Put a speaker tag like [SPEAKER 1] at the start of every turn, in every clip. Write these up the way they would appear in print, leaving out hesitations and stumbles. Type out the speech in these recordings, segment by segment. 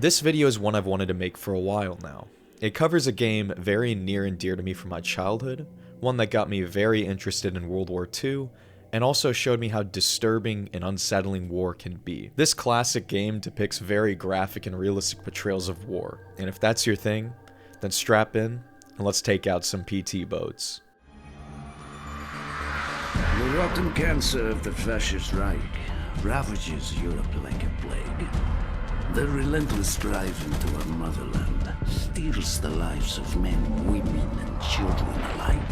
[SPEAKER 1] This video is one I've wanted to make for a while now. It covers a game very near and dear to me from my childhood, one that got me very interested in World War II, and also showed me how disturbing and unsettling war can be. This classic game depicts very graphic and realistic portrayals of war, and if that's your thing, then strap in and let's take out some PT boats.
[SPEAKER 2] The rotten cancer of the fascist Reich ravages Europe like a plague. The relentless drive into our motherland steals the lives of men, women, and children alike.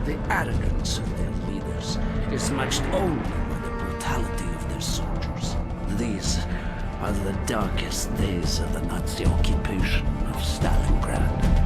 [SPEAKER 2] The arrogance of their leaders is matched only by the brutality of their soldiers. These are the darkest days of the Nazi occupation of Stalingrad.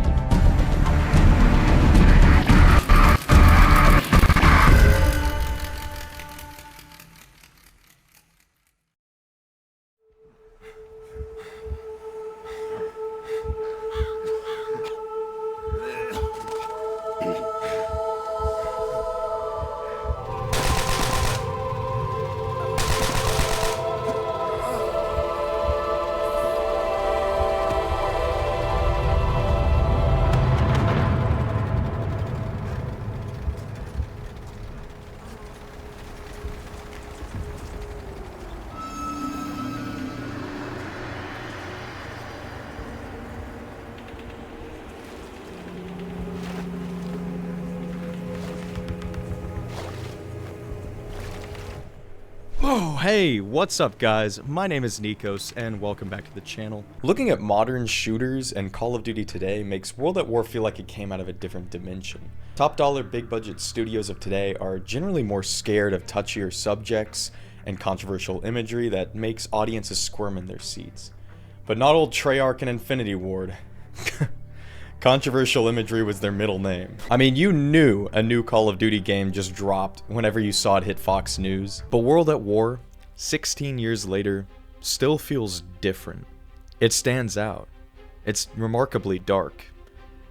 [SPEAKER 1] Oh, hey, what's up guys? My name is Nikos and welcome back to the channel. Looking at modern shooters and Call of Duty today makes World at War feel like it came out of a different dimension. Top dollar big budget studios of today are generally more scared of touchier subjects and controversial imagery that makes audiences squirm in their seats. But not old Treyarch and Infinity Ward. Controversial imagery was their middle name. I mean, you knew a new Call of Duty game just dropped whenever you saw it hit Fox News. But World at War, 16 years later, still feels different. It stands out. It's remarkably dark,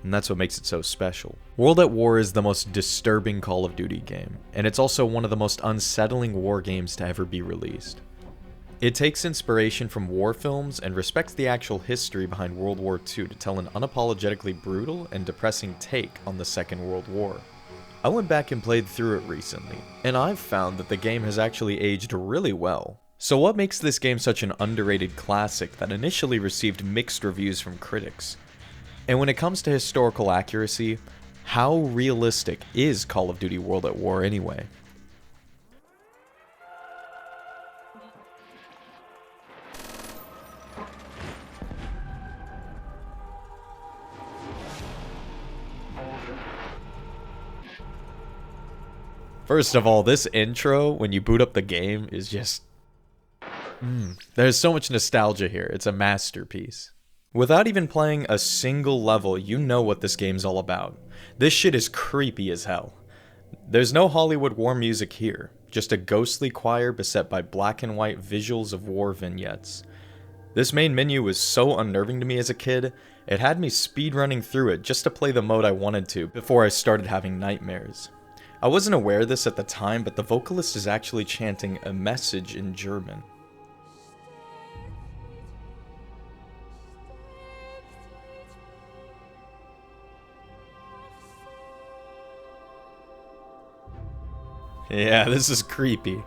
[SPEAKER 1] and that's what makes it so special. World at War is the most disturbing Call of Duty game, and it's also one of the most unsettling war games to ever be released. It takes inspiration from war films and respects the actual history behind World War II to tell an unapologetically brutal and depressing take on the Second World War. I went back and played through it recently, and I've found that the game has actually aged really well. So what makes this game such an underrated classic that initially received mixed reviews from critics? And when it comes to historical accuracy, how realistic is Call of Duty World at War anyway? First of all, this intro, when you boot up the game, is just... There's so much nostalgia here. It's a masterpiece. Without even playing a single level, you know what this game's all about. This shit is creepy as hell. There's no Hollywood war music here, just a ghostly choir beset by black and white visuals of war vignettes. This main menu was so unnerving to me as a kid, it had me speedrunning through it just to play the mode I wanted to before I started having nightmares. I wasn't aware of this at the time, but the vocalist is actually chanting a message in German. Yeah, this is creepy.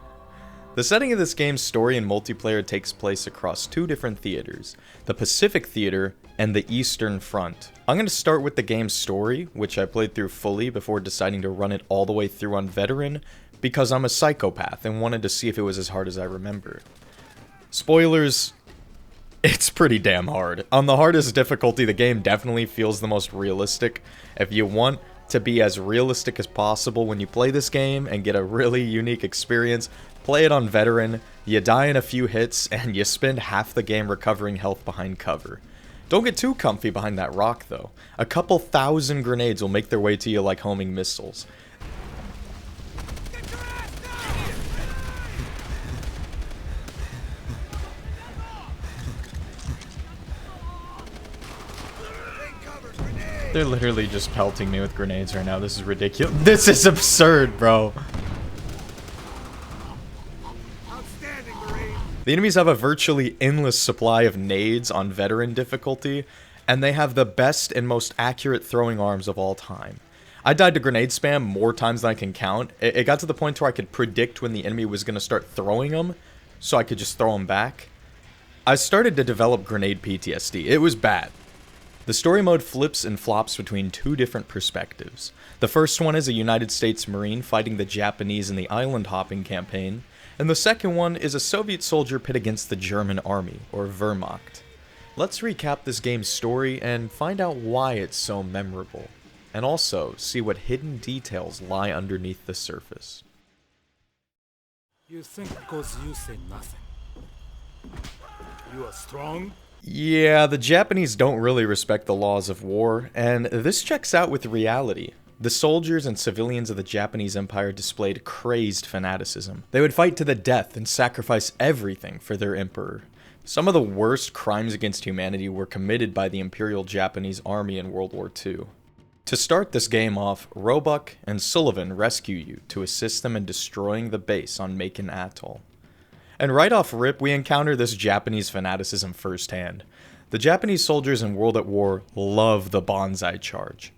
[SPEAKER 1] The setting of this game's story and multiplayer takes place across two different theaters, the Pacific Theater and the Eastern Front. I'm going to start with the game's story, which I played through fully before deciding to run it all the way through on Veteran, because I'm a psychopath and wanted to see if it was as hard as I remember. Spoilers, it's pretty damn hard. On the hardest difficulty, the game definitely feels the most realistic. If you want to be as realistic as possible when you play this game and get a really unique experience, play it on Veteran. You die in a few hits, and you spend half the game recovering health behind cover. Don't get too comfy behind that rock, though. A couple thousand grenades will make their way to you like homing missiles. They're literally just pelting me with grenades right now. This is ridiculous. This is absurd, bro.
[SPEAKER 3] Outstanding, Marine.
[SPEAKER 1] The enemies have a virtually endless supply of nades on veteran difficulty, and they have the best and most accurate throwing arms of all time. I died to grenade spam more times than I can count. It got to the point where I could predict when the enemy was going to start throwing them, so I could just throw them back. I started to develop grenade PTSD. It was bad. The story mode flips and flops between two different perspectives. The first one is a United States Marine fighting the Japanese in the island hopping campaign, and the second one is a Soviet soldier pit against the German army, or Wehrmacht. Let's recap this game's story and find out why it's so memorable, and also see what hidden details lie underneath the surface.
[SPEAKER 3] You think because you say nothing, you are strong?
[SPEAKER 1] Yeah, the Japanese don't really respect the laws of war, and this checks out with reality. The soldiers and civilians of the Japanese Empire displayed crazed fanaticism. They would fight to the death and sacrifice everything for their emperor. Some of the worst crimes against humanity were committed by the Imperial Japanese Army in World War II. To start this game off, Roebuck and Sullivan rescue you to assist them in destroying the base on Macon Atoll. And right off rip, we encounter this Japanese fanaticism firsthand. The Japanese soldiers in World at War love the Banzai charge.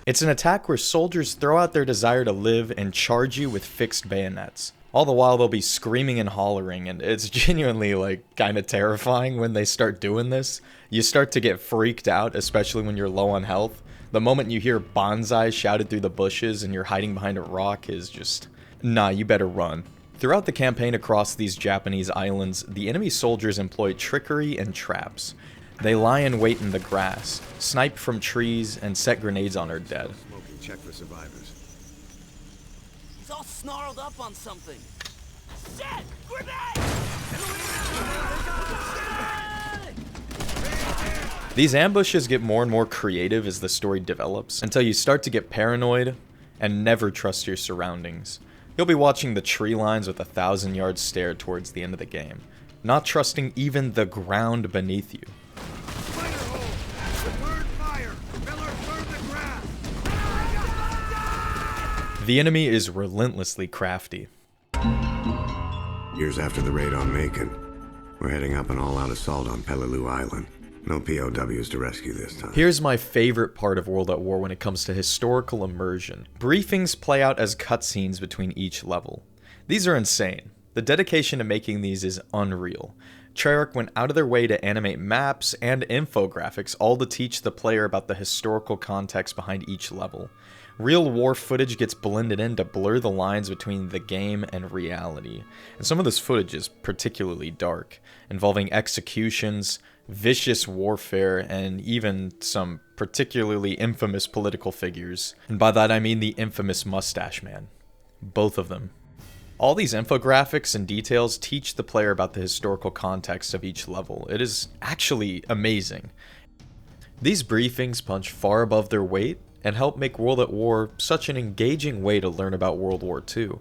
[SPEAKER 1] It's an attack where soldiers throw out their desire to live and charge you with fixed bayonets. All the while they'll be screaming and hollering, and it's genuinely kind of terrifying when they start doing this. You start to get freaked out, especially when you're low on health. The moment you hear Banzai shouted through the bushes and you're hiding behind a rock is just, nah, you better run. Throughout the campaign across these Japanese islands, the enemy soldiers employ trickery and traps. They lie in wait in the grass, snipe from trees, and set grenades on our dead.
[SPEAKER 4] Smoking check for survivors.
[SPEAKER 5] He's all snarled up on something. Shit! Grenade!
[SPEAKER 1] These ambushes get more and more creative as the story develops, until you start to get paranoid and never trust your surroundings. You'll be watching the tree lines with a 1,000-yard stare towards the end of the game, not trusting even the ground beneath you. The enemy is relentlessly crafty.
[SPEAKER 4] Years after the raid on Macon, we're heading up an all-out assault on Peleliu Island. No POWs to rescue this time.
[SPEAKER 1] Here's my favorite part of World at War when it comes to historical immersion. Briefings play out as cutscenes between each level. These are insane. The dedication to making these is unreal. Treyarch went out of their way to animate maps and infographics, all to teach the player about the historical context behind each level. Real war footage gets blended in to blur the lines between the game and reality. And some of this footage is particularly dark, involving executions, vicious warfare, and even some particularly infamous political figures. And by that I mean the infamous Mustache Man. Both of them. All these infographics and details teach the player about the historical context of each level. It is actually amazing. These briefings punch far above their weight and help make World at War such an engaging way to learn about World War II.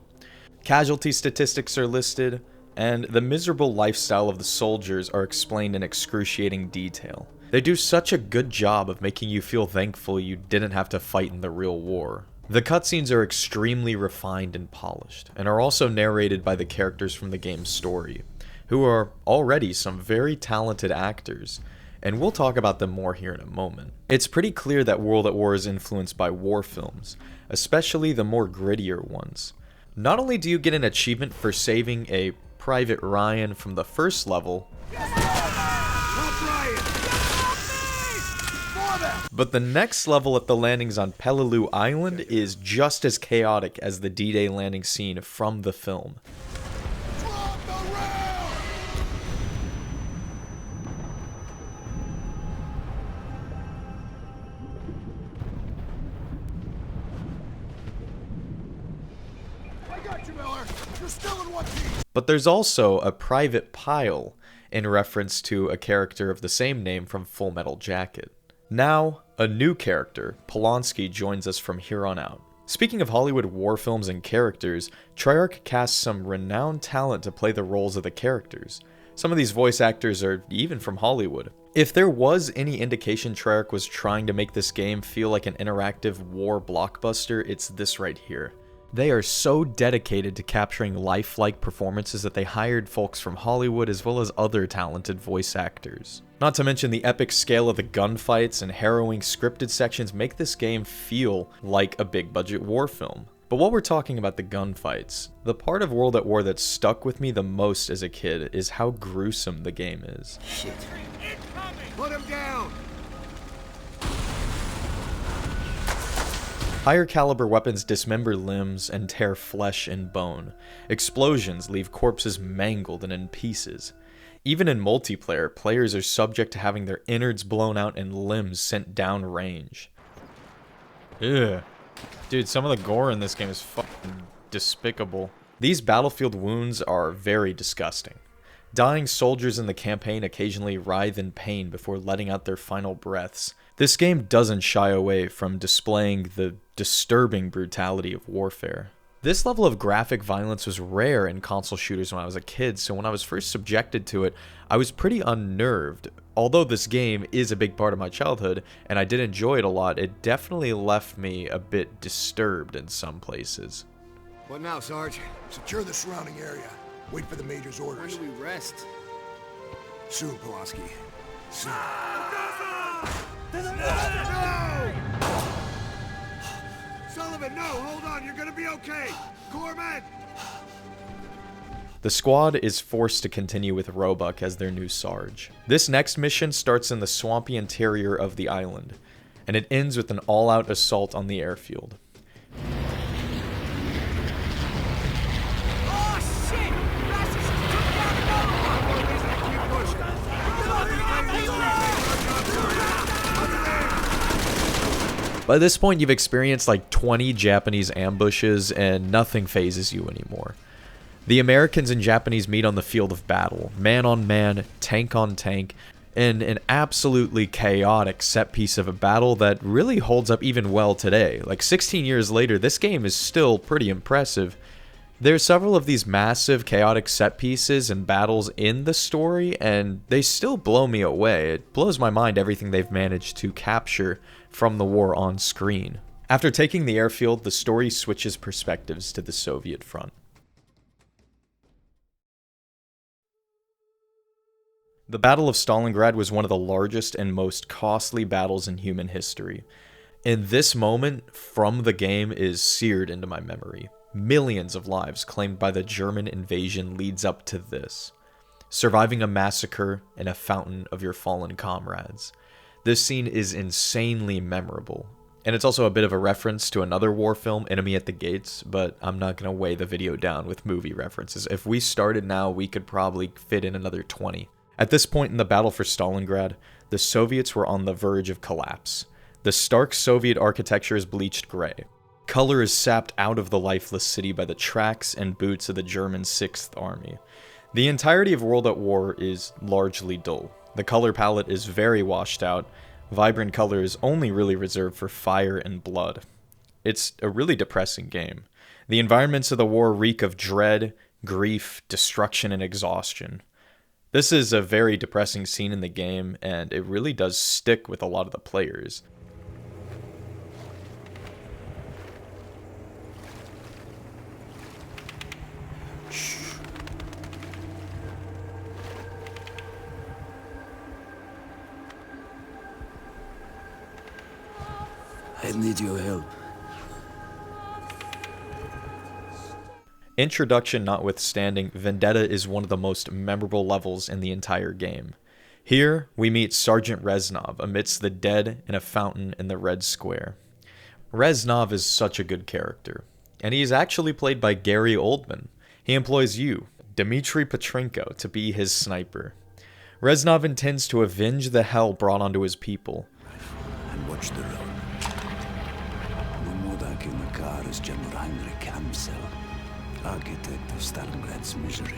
[SPEAKER 1] Casualty statistics are listed, and the miserable lifestyle of the soldiers are explained in excruciating detail. They do such a good job of making you feel thankful you didn't have to fight in the real war. The cutscenes are extremely refined and polished, and are also narrated by the characters from the game's story, who are already some very talented actors, and we'll talk about them more here in a moment. It's pretty clear that World at War is influenced by war films, especially the more grittier ones. Not only do you get an achievement for saving a Private Ryan from the first level, but the next level at the landings on Peleliu Island is just as chaotic as the D-Day landing scene from the film. But there's also a private pile in reference to a character of the same name from Full Metal Jacket. Now, a new character, Polanski, joins us from here on out. Speaking of Hollywood war films and characters, Treyarch cast some renowned talent to play the roles of the characters. Some of these voice actors are even from Hollywood. If there was any indication Treyarch was trying to make this game feel like an interactive war blockbuster, it's this right here. They are so dedicated to capturing lifelike performances that they hired folks from Hollywood as well as other talented voice actors. Not to mention the epic scale of the gunfights and harrowing scripted sections make this game feel like a big budget war film. But while we're talking about the gunfights, the part of World at War that stuck with me the most as a kid is how gruesome the game is.
[SPEAKER 5] Shit.
[SPEAKER 4] Put him down!
[SPEAKER 1] Higher caliber weapons dismember limbs and tear flesh and bone. Explosions leave corpses mangled and in pieces. Even in multiplayer, players are subject to having their innards blown out and limbs sent down range. Ugh. Dude, some of the gore in this game is fucking despicable. These battlefield wounds are very disgusting. Dying soldiers in the campaign occasionally writhe in pain before letting out their final breaths. This game doesn't shy away from displaying the disturbing brutality of warfare. This level of graphic violence was rare in console shooters when I was a kid, so when I was first subjected to it, I was pretty unnerved. Although this game is a big part of my childhood, and I did enjoy it a lot, it definitely left me a bit disturbed in some places.
[SPEAKER 6] What now, Sarge? Secure the surrounding area. Wait for the Major's orders.
[SPEAKER 5] When do we rest?
[SPEAKER 6] Soon, Pulaski. Soon. Sullivan, no! Hold on! You're gonna be okay! Corpsman!
[SPEAKER 1] The squad is forced to continue with Roebuck as their new Sarge. This next mission starts in the swampy interior of the island, and it ends with an all-out assault on the airfield. By this point, you've experienced like 20 Japanese ambushes, and nothing phases you anymore. The Americans and Japanese meet on the field of battle, man on man, tank on tank, in an absolutely chaotic set piece of a battle that really holds up even well today. Like 16 years later, this game is still pretty impressive. There's several of these massive chaotic set pieces and battles in the story, and they still blow me away. It blows my mind everything they've managed to capture from the war on screen. After taking the airfield, the story switches perspectives to the Soviet front. The Battle of Stalingrad was one of the largest and most costly battles in human history. And this moment from the game is seared into my memory. Millions of lives claimed by the German invasion leads up to this. Surviving a massacre in a fountain of your fallen comrades. This scene is insanely memorable. And it's also a bit of a reference to another war film, Enemy at the Gates, but I'm not going to weigh the video down with movie references. If we started now, we could probably fit in another 20. At this point in the battle for Stalingrad, the Soviets were on the verge of collapse. The stark Soviet architecture is bleached gray. Color is sapped out of the lifeless city by the tracks and boots of the German 6th Army. The entirety of World at War is largely dull. The color palette is very washed out. Vibrant color is only really reserved for fire and blood. It's a really depressing game. The environments of the war reek of dread, grief, destruction, and exhaustion. This is a very depressing scene in the game, and it really does stick with a lot of the players.
[SPEAKER 2] I need your help.
[SPEAKER 1] Introduction notwithstanding, Vendetta is one of the most memorable levels in the entire game. Here, we meet Sergeant Reznov amidst the dead in a fountain in the Red Square. Reznov is such a good character, and he is actually played by Gary Oldman. He employs you, Dmitry Petrenko, to be his sniper. Reznov intends to avenge the hell brought onto his people.
[SPEAKER 2] And watch the road. Momodak in the car is General Heinrich Amsel, architect of Stalingrad's misery.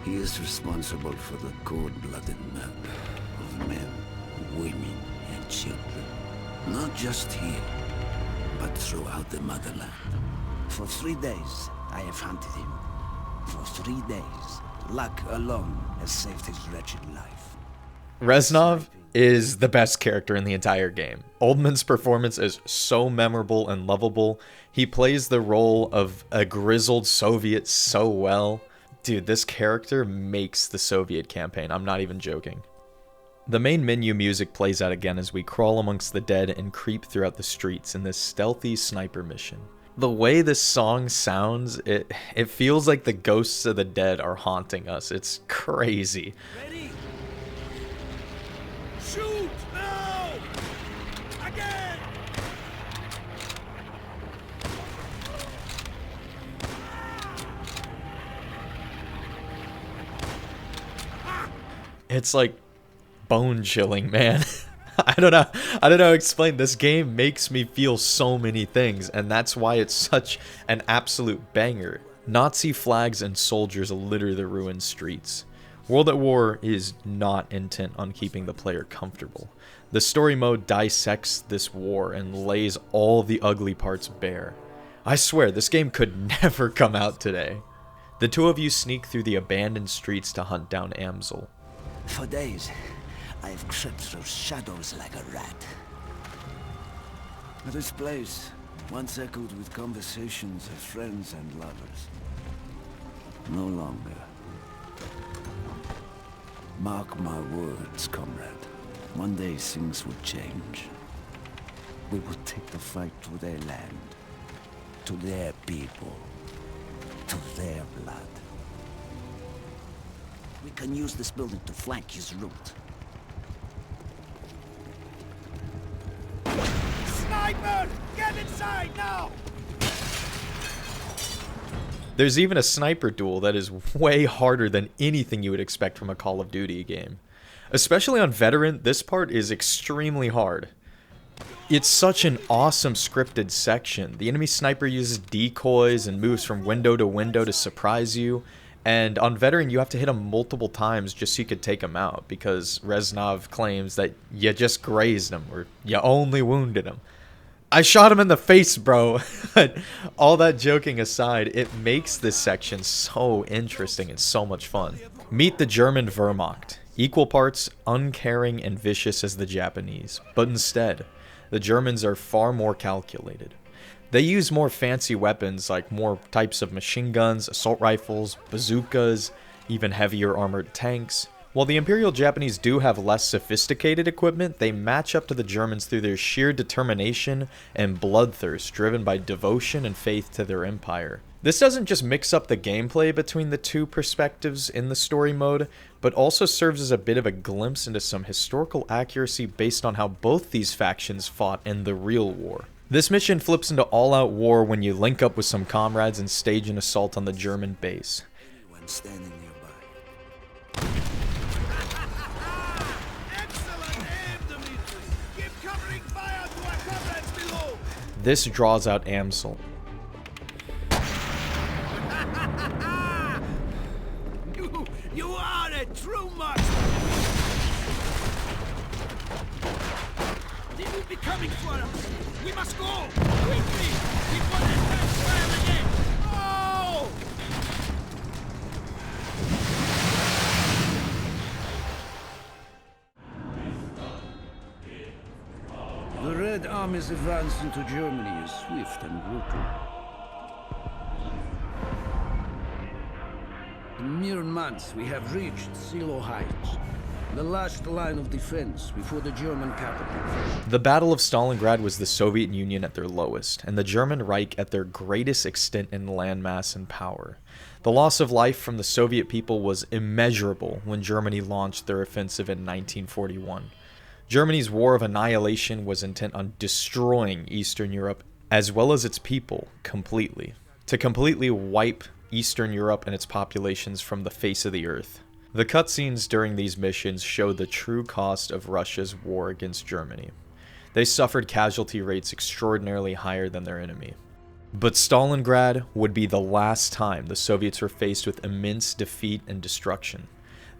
[SPEAKER 2] He is responsible for the cold-blooded murder of men, women, and children. Not just here, but throughout the motherland. For 3 days, I have hunted him. For 3 days, luck alone has saved his wretched life.
[SPEAKER 1] Reznov is the best character in the entire game. Oldman's performance is so memorable and lovable. He plays the role of a grizzled Soviet so well. Dude, this character makes the Soviet campaign. I'm not even joking. The main menu music plays out again as we crawl amongst the dead and creep throughout the streets in this stealthy sniper mission. The way this song sounds, it feels like the ghosts of the dead are haunting us. It's crazy.
[SPEAKER 5] Ready? Shoot! Now! Again!
[SPEAKER 1] It's like bone chilling, man. I don't know how to explain. This game makes me feel so many things, and that's why it's such an absolute banger. Nazi flags and soldiers litter the ruined streets. World at War is not intent on keeping the player comfortable. The story mode dissects this war and lays all the ugly parts bare. I swear, this game could never come out today. The two of you sneak through the abandoned streets to hunt down Amsel.
[SPEAKER 2] For days, I've crept through shadows like a rat. This place once echoed with conversations of friends and lovers. No longer. Mark my words, comrade. One day things would change. We would take the fight to their land, to their people, to their blood.
[SPEAKER 5] We can use this building to flank his route. Sniper! Get inside now!
[SPEAKER 1] There's even a sniper duel that is way harder than anything you would expect from a Call of Duty game. Especially on Veteran, this part is extremely hard. It's such an awesome scripted section. The enemy sniper uses decoys and moves from window to window to surprise you. And on Veteran, you have to hit him multiple times just so you could take him out, because Reznov claims that you just grazed him, or you only wounded him. I shot him in the face, bro. All that joking aside, it makes this section so interesting and so much fun. Meet the German Wehrmacht, equal parts uncaring and vicious as the Japanese, but instead, the Germans are far more calculated. They use more fancy weapons like more types of machine guns, assault rifles, bazookas, even heavier armored tanks. While the Imperial Japanese do have less sophisticated equipment, they match up to the Germans through their sheer determination and bloodthirst driven by devotion and faith to their empire. This doesn't just mix up the gameplay between the two perspectives in the story mode, but also serves as a bit of a glimpse into some historical accuracy based on how both these factions fought in the real war. This mission flips into all-out war when you link up with some comrades and stage an assault on the German base.
[SPEAKER 2] Anyone standing nearby.
[SPEAKER 5] Excellent aim, Dimitri! Give covering fire to our comrades below!
[SPEAKER 1] This draws out Amsel.
[SPEAKER 5] You are a true marksman! They will be coming for us! We must go! Quickly! Before they start fire again! Oh!
[SPEAKER 2] The Red Army's advance into Germany is swift and brutal. In mere months, we have reached Seelow Heights, the last line of defense before the German capital.
[SPEAKER 1] The Battle of Stalingrad was the Soviet Union at their lowest, and the German Reich at their greatest extent in landmass and power. The loss of life from the Soviet people was immeasurable when Germany launched their offensive in 1941. Germany's war of annihilation was intent on destroying Eastern Europe, as well as its people, completely. To completely wipe Eastern Europe and its populations from the face of the earth. The cutscenes during these missions show the true cost of Russia's war against Germany. They suffered casualty rates extraordinarily higher than their enemy. But Stalingrad would be the last time the Soviets were faced with immense defeat and destruction.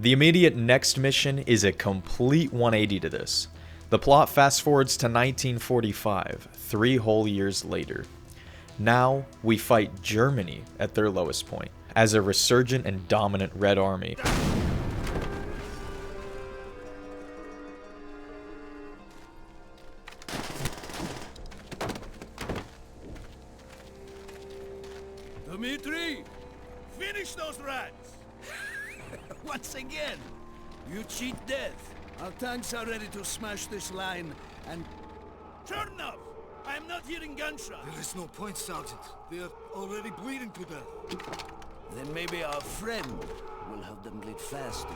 [SPEAKER 1] The immediate next mission is a complete 180 to this. The plot fast forwards to 1945, 3 whole years later. Now, we fight Germany at their lowest point, as a resurgent and dominant Red Army.
[SPEAKER 5] Dmitri, finish those rats!
[SPEAKER 2] Once again, you cheat death. Our tanks are ready to smash this line, and
[SPEAKER 5] Chernov! I am not hearing gunshots!
[SPEAKER 6] There is no point, Sergeant. They are already bleeding to death.
[SPEAKER 2] then maybe our friend will help them bleed faster.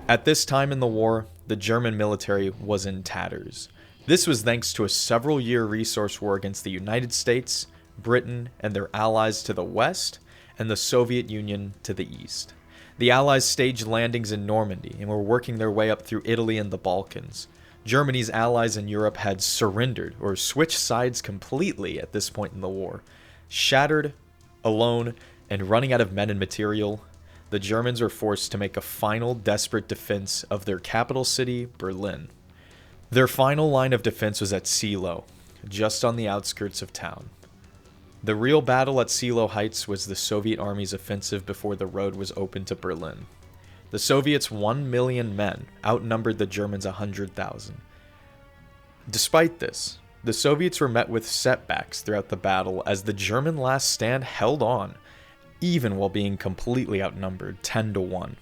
[SPEAKER 1] At this time in the war, the German military was in tatters. This was thanks to a several-year resource war against the United States, Britain, and their allies to the west, and the Soviet Union to the east. The Allies staged landings in Normandy and were working their way up through Italy and the Balkans. Germany's allies in Europe had surrendered or switched sides completely at this point in the war. Shattered, alone, and running out of men and material, the Germans were forced to make a final desperate defense of their capital city, Berlin. Their final line of defense was at Seelow, just on the outskirts of town. The real battle at Seelow Heights was the Soviet army's offensive before the road was open to Berlin. The Soviets' 1 million men outnumbered the Germans' 100,000. Despite this, the Soviets were met with setbacks throughout the battle as the German last stand held on, even while being completely outnumbered 10-1.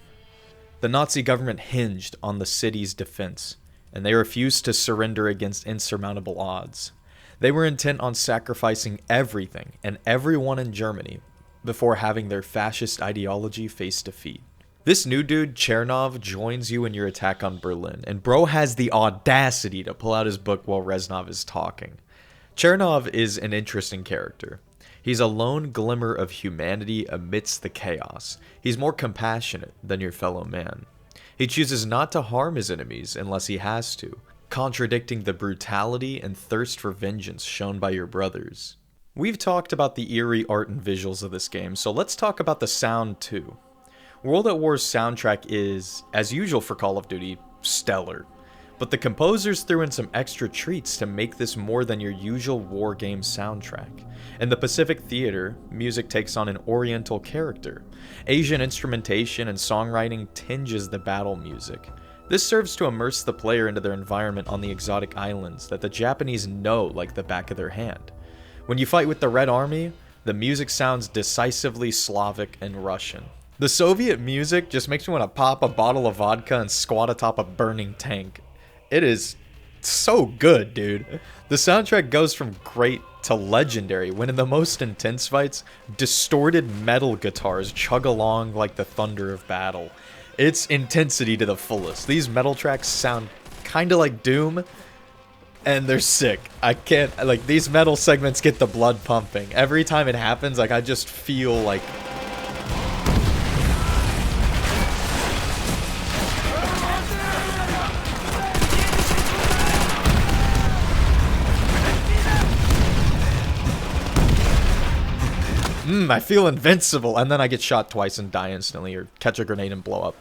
[SPEAKER 1] The Nazi government hinged on the city's defense, and they refused to surrender against insurmountable odds. They were intent on sacrificing everything and everyone in Germany before having their fascist ideology face defeat. This new dude, Chernov, joins you in your attack on Berlin, and bro has the audacity to pull out his book while Reznov is talking. Chernov is an interesting character. He's a lone glimmer of humanity amidst the chaos. He's more compassionate than your fellow man. He chooses not to harm his enemies unless he has to, contradicting the brutality and thirst for vengeance shown by your brothers. We've talked about the eerie art and visuals of this game, so let's talk about the sound too. World at War's soundtrack is, as usual for Call of Duty, stellar. But the composers threw in some extra treats to make this more than your usual war game soundtrack. In the Pacific Theater, music takes on an oriental character. Asian instrumentation and songwriting tinges the battle music. This serves to immerse the player into their environment on the exotic islands that the Japanese know like the back of their hand. When you fight with the Red Army, the music sounds decisively Slavic and Russian. The Soviet music just makes me want to pop a bottle of vodka and squat atop a burning tank. It is so good, dude. The soundtrack goes from great to legendary when in the most intense fights, distorted metal guitars chug along like the thunder of battle. It's intensity to the fullest. These metal tracks sound kinda like Doom, and they're sick. I can't, like, these metal segments get the blood pumping. Every time it happens, like, I just feel like... I feel invincible, and then I get shot twice and die instantly, or catch a grenade and blow up.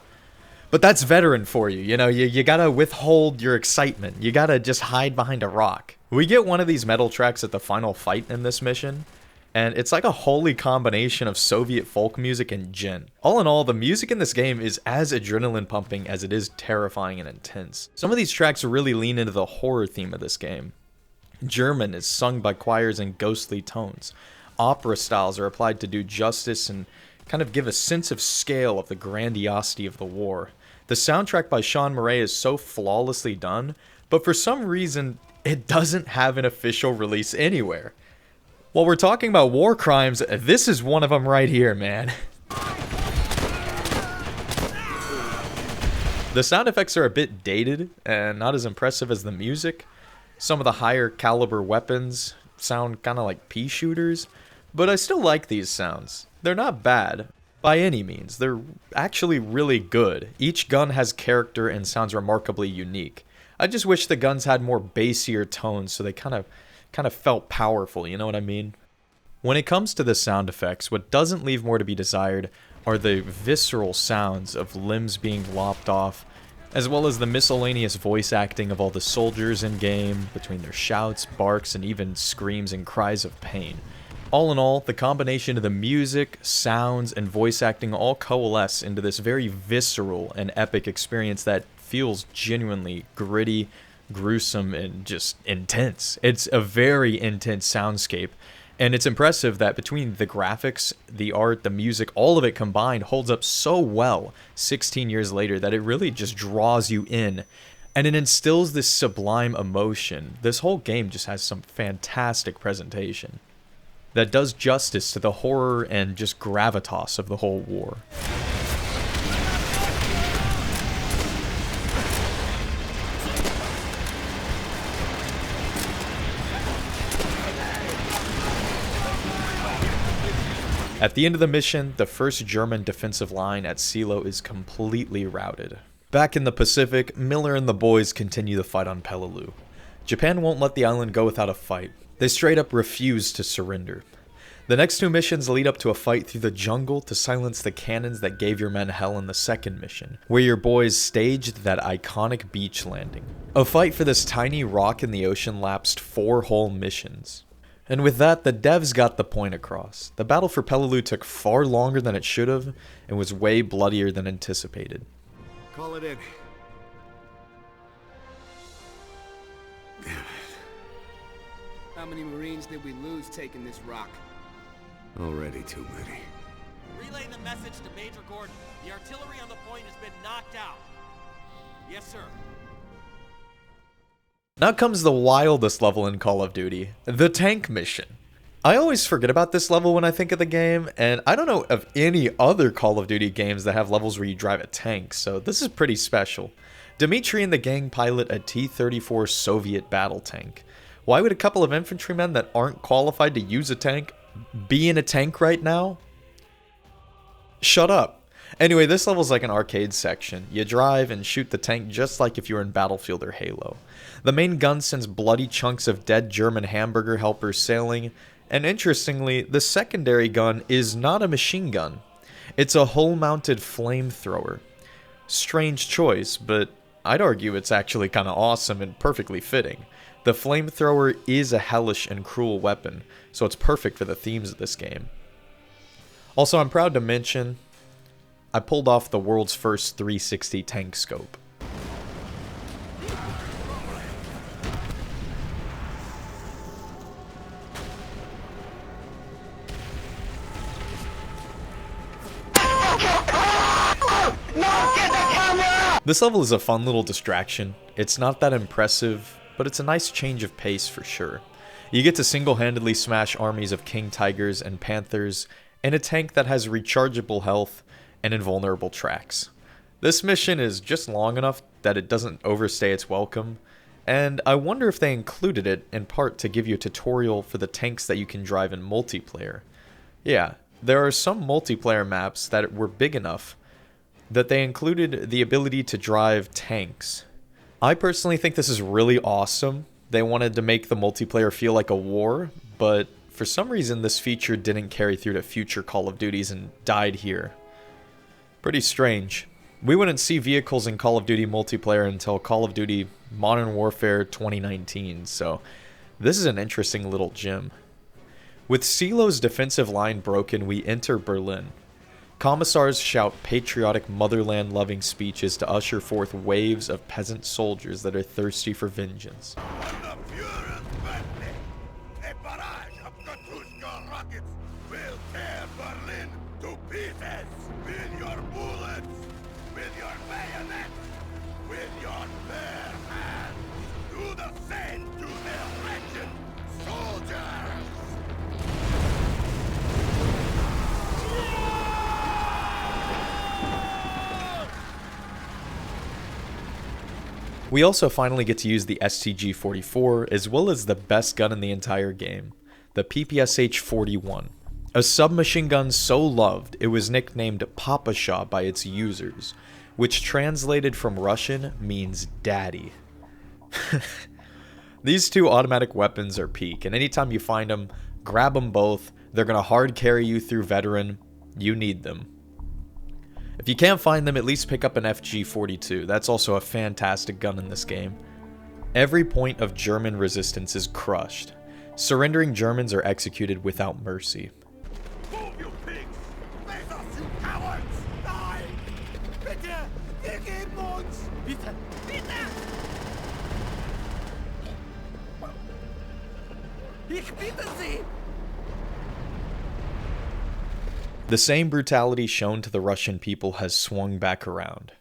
[SPEAKER 1] But that's veteran for you, you know, you gotta withhold your excitement. You gotta just hide behind a rock. We get one of these metal tracks at the final fight in this mission, and it's like a holy combination of Soviet folk music and gin. All in all, the music in this game is as adrenaline pumping as it is terrifying and intense. Some of these tracks really lean into the horror theme of this game. German is sung by choirs in ghostly tones. Opera styles are applied to do justice and kind of give a sense of scale of the grandiosity of the war. The soundtrack by Sean Murray is so flawlessly done, but for some reason, it doesn't have an official release anywhere. While we're talking about war crimes, this is one of them right here, man. The sound effects are a bit dated and not as impressive as the music. Some of the higher caliber weapons sound kind of like pea shooters, but I still like these sounds. They're not bad by any means. They're actually really good. Each gun has character and sounds remarkably unique. I just wish the guns had more bassier tones so they kind of felt powerful, you know what I mean? When it comes to the sound effects, what doesn't leave more to be desired are the visceral sounds of limbs being lopped off, as well as the miscellaneous voice acting of all the soldiers in-game, between their shouts, barks, and even screams and cries of pain. All in all, the combination of the music, sounds, and voice acting all coalesce into this very visceral and epic experience that feels genuinely gritty, gruesome and just intense. It's a very intense soundscape, and it's impressive that between the graphics, the art, the music, all of it combined holds up so well 16 years later that it really just draws you in, and it instills this sublime emotion. This whole game just has some fantastic presentation that does justice to the horror and just gravitas of the whole war. At the end of the mission, the first German defensive line at Seelow is completely routed. Back in the Pacific, Miller and the boys continue the fight on Peleliu. Japan won't let the island go without a fight. They straight up refuse to surrender. The next 2 missions lead up to a fight through the jungle to silence the cannons that gave your men hell in the second mission, where your boys staged that iconic beach landing. A fight for this tiny rock in the ocean lapsed 4 whole missions. And with that, the devs got the point across. The battle for Peleliu took far longer than it should have, and was way bloodier than anticipated.
[SPEAKER 6] Call it in.
[SPEAKER 5] How many Marines did we lose taking this rock?
[SPEAKER 4] Already too many.
[SPEAKER 7] Relay the message to Major Gordon. The artillery on the point has been knocked out. Yes, sir.
[SPEAKER 1] Now comes the wildest level in Call of Duty, the tank mission. I always forget about this level when I think of the game, and I don't know of any other Call of Duty games that have levels where you drive a tank, so this is pretty special. Dmitry and the gang pilot a T-34 Soviet battle tank. Why would a couple of infantrymen that aren't qualified to use a tank be in a tank right now? Shut up. Anyway, this level's like an arcade section. You drive and shoot the tank just like if you were in Battlefield or Halo. The main gun sends bloody chunks of dead German hamburger helpers sailing, and interestingly, the secondary gun is not a machine gun. It's a hull-mounted flamethrower. Strange choice, but I'd argue it's actually kind of awesome and perfectly fitting. The flamethrower is a hellish and cruel weapon, so it's perfect for the themes of this game. Also, I'm proud to mention, I pulled off the world's first 360 tank scope. This level is a fun little distraction. It's not that impressive, but it's a nice change of pace for sure. You get to single-handedly smash armies of King Tigers and Panthers in a tank that has rechargeable health and invulnerable tracks. This mission is just long enough that it doesn't overstay its welcome, and I wonder if they included it in part to give you a tutorial for the tanks that you can drive in multiplayer. Yeah, there are some multiplayer maps that were big enough that they included the ability to drive tanks. I personally think this is really awesome. They wanted to make the multiplayer feel like a war, but for some reason this feature didn't carry through to future Call of Duties and died here. Pretty strange. We wouldn't see vehicles in Call of Duty multiplayer until Call of Duty Modern Warfare 2019, so this is an interesting little gem. With Seelow's defensive line broken, we enter Berlin. Commissars shout patriotic motherland-loving speeches to usher forth waves of peasant soldiers that are thirsty for vengeance.
[SPEAKER 6] The Fuhrer's birthday! A barrage of Katyusha rockets will tear Berlin to pieces! With your bullets! With your bayonets! With your bare hands! Do the same to their wretched soldiers!
[SPEAKER 1] We also finally get to use the STG-44, as well as the best gun in the entire game, the PPSH-41. A submachine gun so loved, it was nicknamed Papasha by its users, which translated from Russian means daddy. These two automatic weapons are peak, and anytime you find them, grab them both. They're going to hard carry you through veteran. You need them. If you can't find them, at least pick up an FG-42. That's also a fantastic gun in this game. Every point of German resistance is crushed. Surrendering Germans are executed without mercy.
[SPEAKER 6] Move, you pigs! Face us, you cowards! Die! Bitte! Wir geben uns! Bitte! Bitte!
[SPEAKER 2] Ich bitte Sie!
[SPEAKER 1] The same brutality shown to the Russian people has swung back around.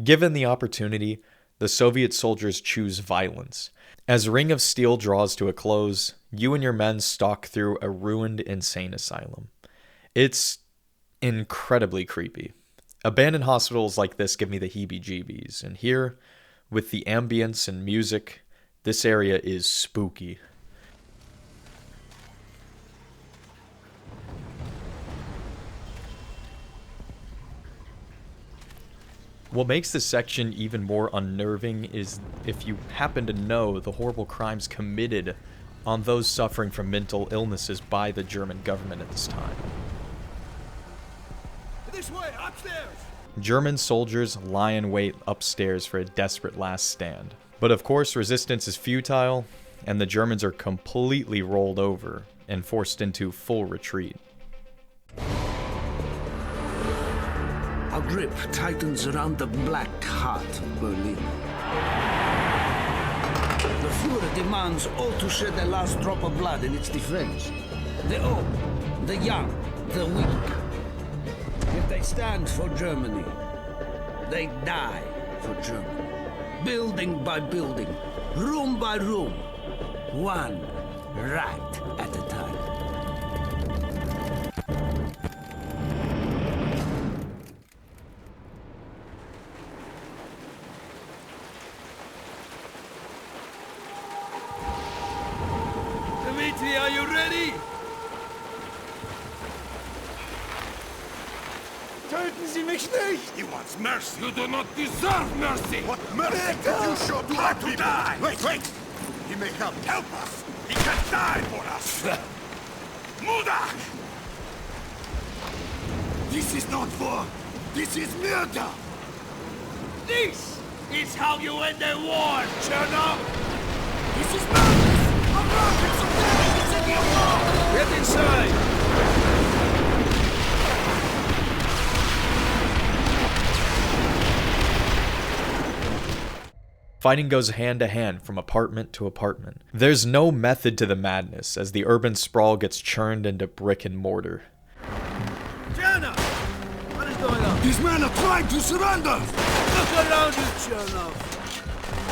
[SPEAKER 1] Given the opportunity, the Soviet soldiers choose violence. As Ring of Steel draws to a close, you and your men stalk through a ruined insane asylum. It's incredibly creepy. Abandoned hospitals like this give me the heebie-jeebies, and here, with the ambience and music, this area is spooky. What makes this section even more unnerving is if you happen to know the horrible crimes committed on those suffering from mental illnesses by the German government at this time.
[SPEAKER 5] This way, upstairs!
[SPEAKER 1] German soldiers lie in wait upstairs for a desperate last stand. But of course, resistance is futile, and the Germans are completely rolled over and forced into full retreat.
[SPEAKER 2] Our grip tightens around the black heart of Berlin. The Fuhrer demands all to shed their last drop of blood in its defense. The old, the young, the weak. If they stand for Germany, they die for Germany. Building by building, room by room, one right at a time.
[SPEAKER 5] Dimitri, are you ready?
[SPEAKER 6] Töten Sie mich nicht! He wants mercy! You do not deserve mercy! What mercy did you show to our people? Die. Wait! He may help us! He can die for us! Mudak! This is not war! This is murder!
[SPEAKER 5] This is how you end a war, Chernobyl!
[SPEAKER 6] This is madness! A rockets are dead in the city of war!
[SPEAKER 5] Get inside!
[SPEAKER 1] Fighting goes hand to hand from apartment to apartment. There's no method to the madness as the urban sprawl gets churned into brick and mortar.
[SPEAKER 5] Jenna! What is going on?
[SPEAKER 6] These men are trying to surrender!
[SPEAKER 5] Look around you, Chernov.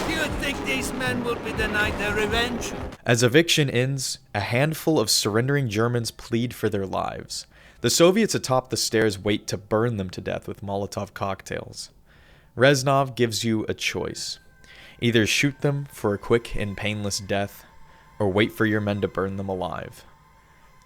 [SPEAKER 5] Do you think these men will be denied their revenge?
[SPEAKER 1] As eviction ends, a handful of surrendering Germans plead for their lives. The Soviets atop the stairs wait to burn them to death with Molotov cocktails. Reznov gives you a choice. Either shoot them for a quick and painless death, or wait for your men to burn them alive.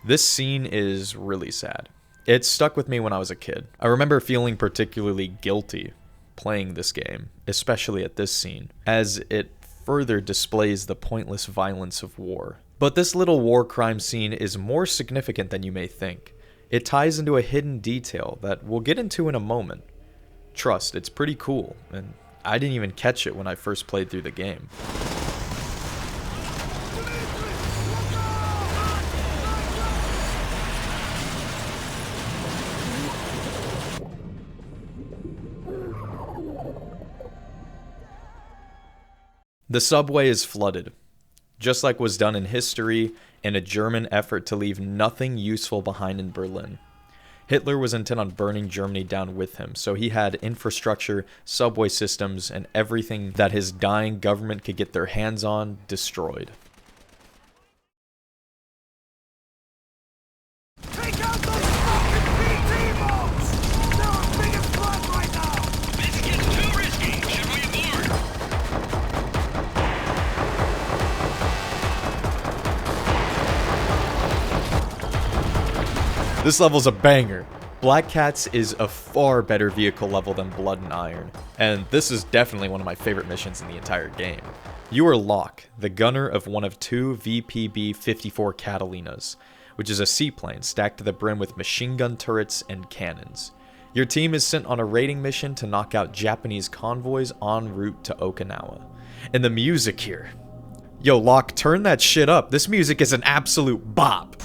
[SPEAKER 1] This scene is really sad. It stuck with me when I was a kid. I remember feeling particularly guilty playing this game, especially at this scene, as it further displays the pointless violence of war. But this little war crime scene is more significant than you may think. It ties into a hidden detail that we'll get into in a moment. Trust, it's pretty cool, and I didn't even catch it when I first played through the game. The subway is flooded, just like was done in history in a German effort to leave nothing useful behind in Berlin. Hitler was intent on burning Germany down with him, so he had infrastructure, subway systems, and everything that his dying government could get their hands on destroyed.
[SPEAKER 6] Take out those fucking BT bombs! They're our biggest threat right now!
[SPEAKER 5] This gets too risky. Should we abort?
[SPEAKER 1] This level's a banger. Black Cats is a far better vehicle level than Blood and Iron, and this is definitely one of my favorite missions in the entire game. You are Locke, the gunner of one of two VPB-54 Catalinas, which is a seaplane stacked to the brim with machine gun turrets and cannons. Your team is sent on a raiding mission to knock out Japanese convoys en route to Okinawa. And the music here. Yo, Locke, turn that shit up. This music is an absolute bop.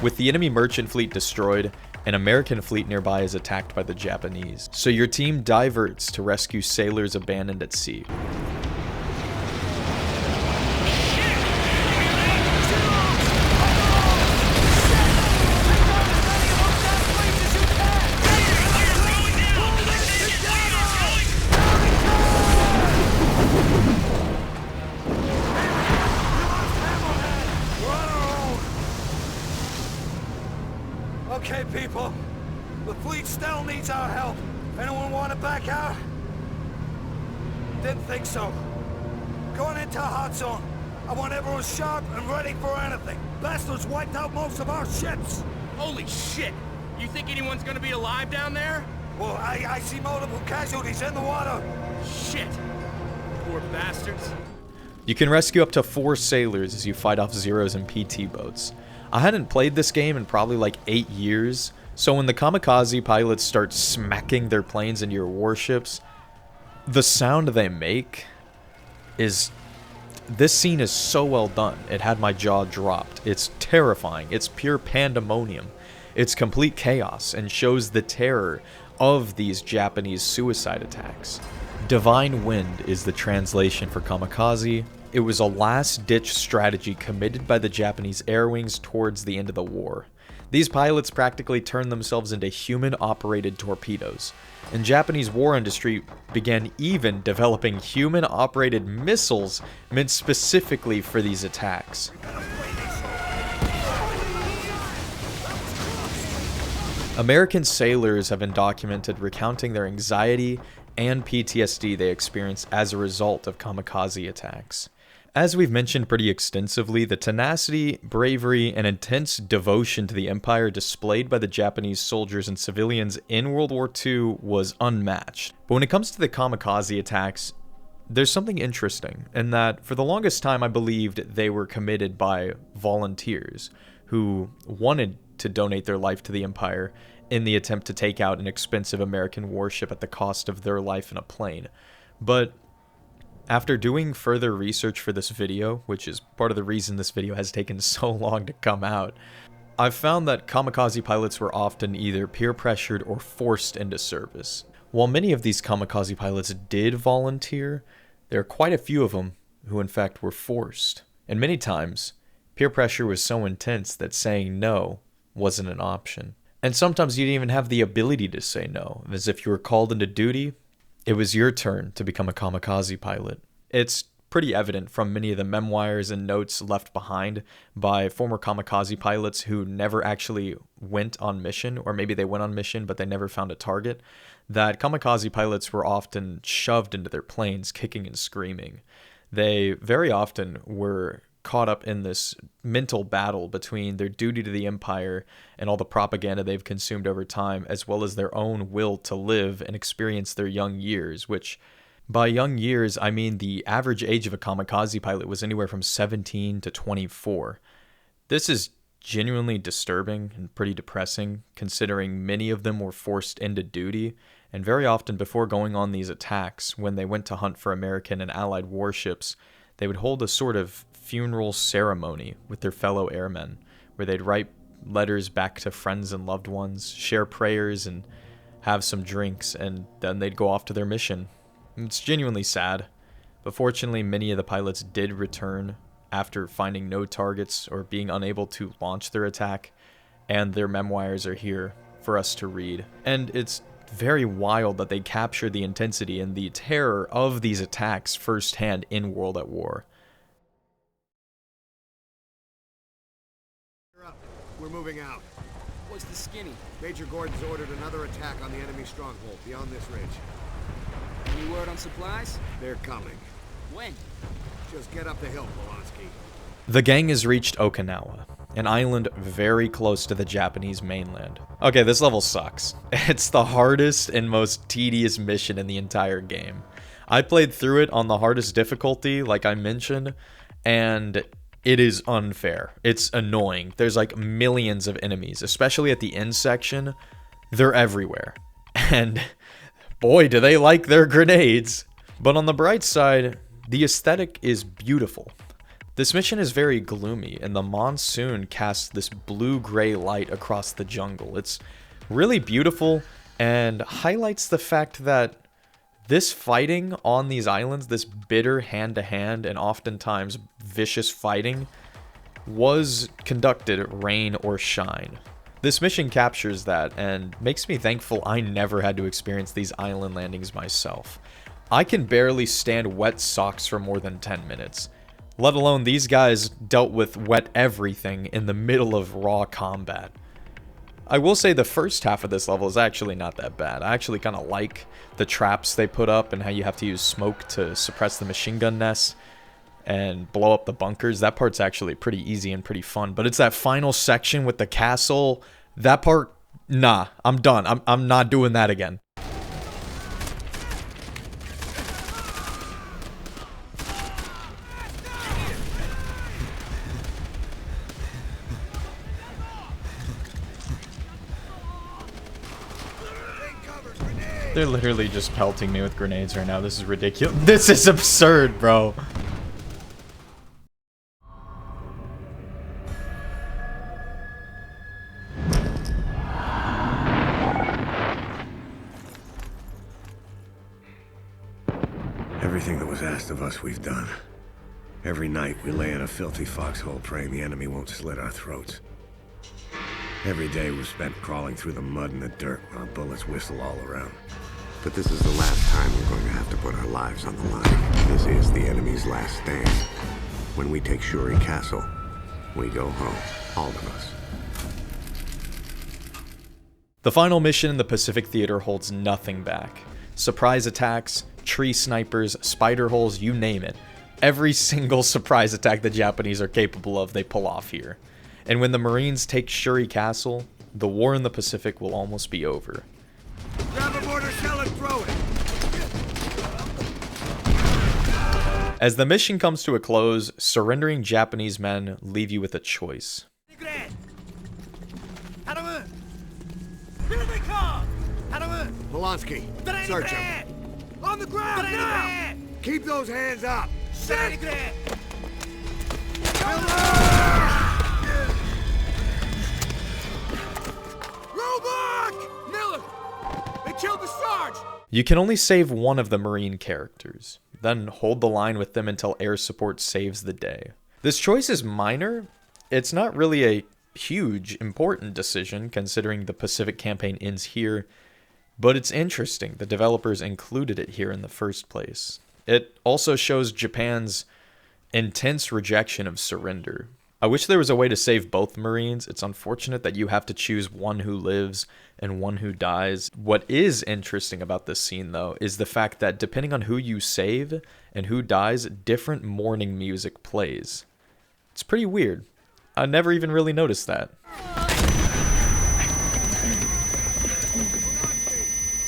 [SPEAKER 1] With the enemy merchant fleet destroyed, An American fleet nearby is attacked by the Japanese, so your team diverts to rescue sailors abandoned at sea.
[SPEAKER 6] Okay, people. The fleet still needs our help. Anyone want to back out? Didn't think so. Going into a hot zone. I want everyone sharp and ready for anything. Bastards wiped out most of our ships.
[SPEAKER 5] Holy shit! You think anyone's gonna be alive down there?
[SPEAKER 6] Well, I see multiple casualties in the water.
[SPEAKER 5] Shit! Poor bastards.
[SPEAKER 1] You can rescue up to 4 sailors as you fight off Zeros and PT boats. I hadn't played this game in probably like 8 years, so when the kamikaze pilots start smacking their planes into your warships, the sound they make is... This scene is so well done, it had my jaw dropped. It's terrifying, it's pure pandemonium. It's complete chaos and shows the terror of these Japanese suicide attacks. Divine Wind is the translation for kamikaze. It was a last-ditch strategy committed by the Japanese air wings towards the end of the war. These pilots practically turned themselves into human-operated torpedoes, and Japanese war industry began even developing human-operated missiles meant specifically for these attacks. American sailors have been documented recounting their anxiety and PTSD they experienced as a result of kamikaze attacks. As we've mentioned pretty extensively, the tenacity, bravery, and intense devotion to the Empire displayed by the Japanese soldiers and civilians in World War II was unmatched. But when it comes to the kamikaze attacks, there's something interesting in that for the longest time I believed they were committed by volunteers who wanted to donate their life to the Empire in the attempt to take out an expensive American warship at the cost of their life in a plane. But after doing further research for this video, which is part of the reason this video has taken so long to come out, I've found that kamikaze pilots were often either peer pressured or forced into service. While many of these kamikaze pilots did volunteer, there are quite a few of them who in fact were forced. And many times, peer pressure was so intense that saying no wasn't an option. And sometimes you didn't even have the ability to say no, as if you were called into duty, it was your turn to become a kamikaze pilot. It's pretty evident from many of the memoirs and notes left behind by former kamikaze pilots who never actually went on mission, or maybe they went on mission but they never found a target, that kamikaze pilots were often shoved into their planes kicking and screaming. They very often were caught up in this mental battle between their duty to the Empire and all the propaganda they've consumed over time, as well as their own will to live and experience their young years, which by young years, I mean the average age of a kamikaze pilot was anywhere from 17 to 24. This is genuinely disturbing and pretty depressing, considering many of them were forced into duty, and very often before going on these attacks, when they went to hunt for American and Allied warships, they would hold a sort of funeral ceremony with their fellow airmen, where they'd write letters back to friends and loved ones, share prayers, and have some drinks, and then they'd go off to their mission. It's genuinely sad, but fortunately many of the pilots did return after finding no targets or being unable to launch their attack, and their memoirs are here for us to read. And it's very wild that they capture the intensity and the terror of these attacks firsthand in World at War.
[SPEAKER 8] We're moving out.
[SPEAKER 5] What's the skinny?
[SPEAKER 8] Major Gordon's ordered another attack on the enemy stronghold beyond this ridge.
[SPEAKER 5] Any word on supplies?
[SPEAKER 8] They're coming.
[SPEAKER 5] When?
[SPEAKER 8] Just get up the hill, Polanski.
[SPEAKER 1] The gang has reached Okinawa, an island very close to the Japanese mainland. Okay, this level sucks. It's the hardest and most tedious mission in the entire game. I played through it on the hardest difficulty, like I mentioned, and it is unfair. It's annoying. There's like millions of enemies, especially at the end section. They're everywhere. And boy, do they like their grenades. But on the bright side, the aesthetic is beautiful. This mission is very gloomy, and the monsoon casts this blue-gray light across the jungle. It's Really beautiful, and highlights the fact that this fighting on these islands, this bitter hand-to-hand and oftentimes vicious fighting, was conducted rain or shine. This mission captures that and makes me thankful I never had to experience these island landings myself. I can barely stand wet socks for more than 10 minutes, let alone these guys dealt with wet everything in the middle of raw combat. I will say the first half of this level is actually not that bad. I actually kind of like the traps they put up and how you have to use smoke to suppress the machine gun nests and blow up the bunkers. That part's actually pretty easy and pretty fun. But it's that final section with the castle. That part, nah, I'm done. I'm not doing that again. They're literally just pelting me with grenades right now. This is ridiculous. This is absurd, bro.
[SPEAKER 4] Everything that was asked of us, we've done. Every night, we lay in a filthy foxhole praying the enemy won't slit our throats. Every day we've spent crawling through the mud and the dirt while bullets whistle all around. But this is the last time we're going to have to put our lives on the line. This is the enemy's last stand. When we take Shuri Castle, we go home. All of us.
[SPEAKER 1] The final mission in the Pacific Theater holds nothing back. Surprise attacks, tree snipers, spider holes, you name it. Every single surprise attack the Japanese are capable of, they pull off here. And when the Marines take Shuri Castle, the war in the Pacific will almost be over.
[SPEAKER 8] Grab a mortar shell and throw it!
[SPEAKER 1] As the mission comes to a close, surrendering Japanese men leave you with a choice.
[SPEAKER 5] Here they come!
[SPEAKER 8] Polanski, search him.
[SPEAKER 5] On the ground now!
[SPEAKER 8] Keep those hands up!
[SPEAKER 5] Roll back! Miller! They killed the Sarge!
[SPEAKER 1] You can only save one of the Marine characters, then hold the line with them until air support saves the day. This choice is minor. It's not really a huge, important decision considering the Pacific campaign ends here, but it's interesting the developers included it here in the first place. It also shows Japan's intense rejection of surrender. I wish there was a way to save both Marines. It's unfortunate that you have to choose one who lives and one who dies. What is interesting about this scene, though, is the fact that depending on who you save and who dies, different mourning music plays. It's pretty weird. I never even really noticed that.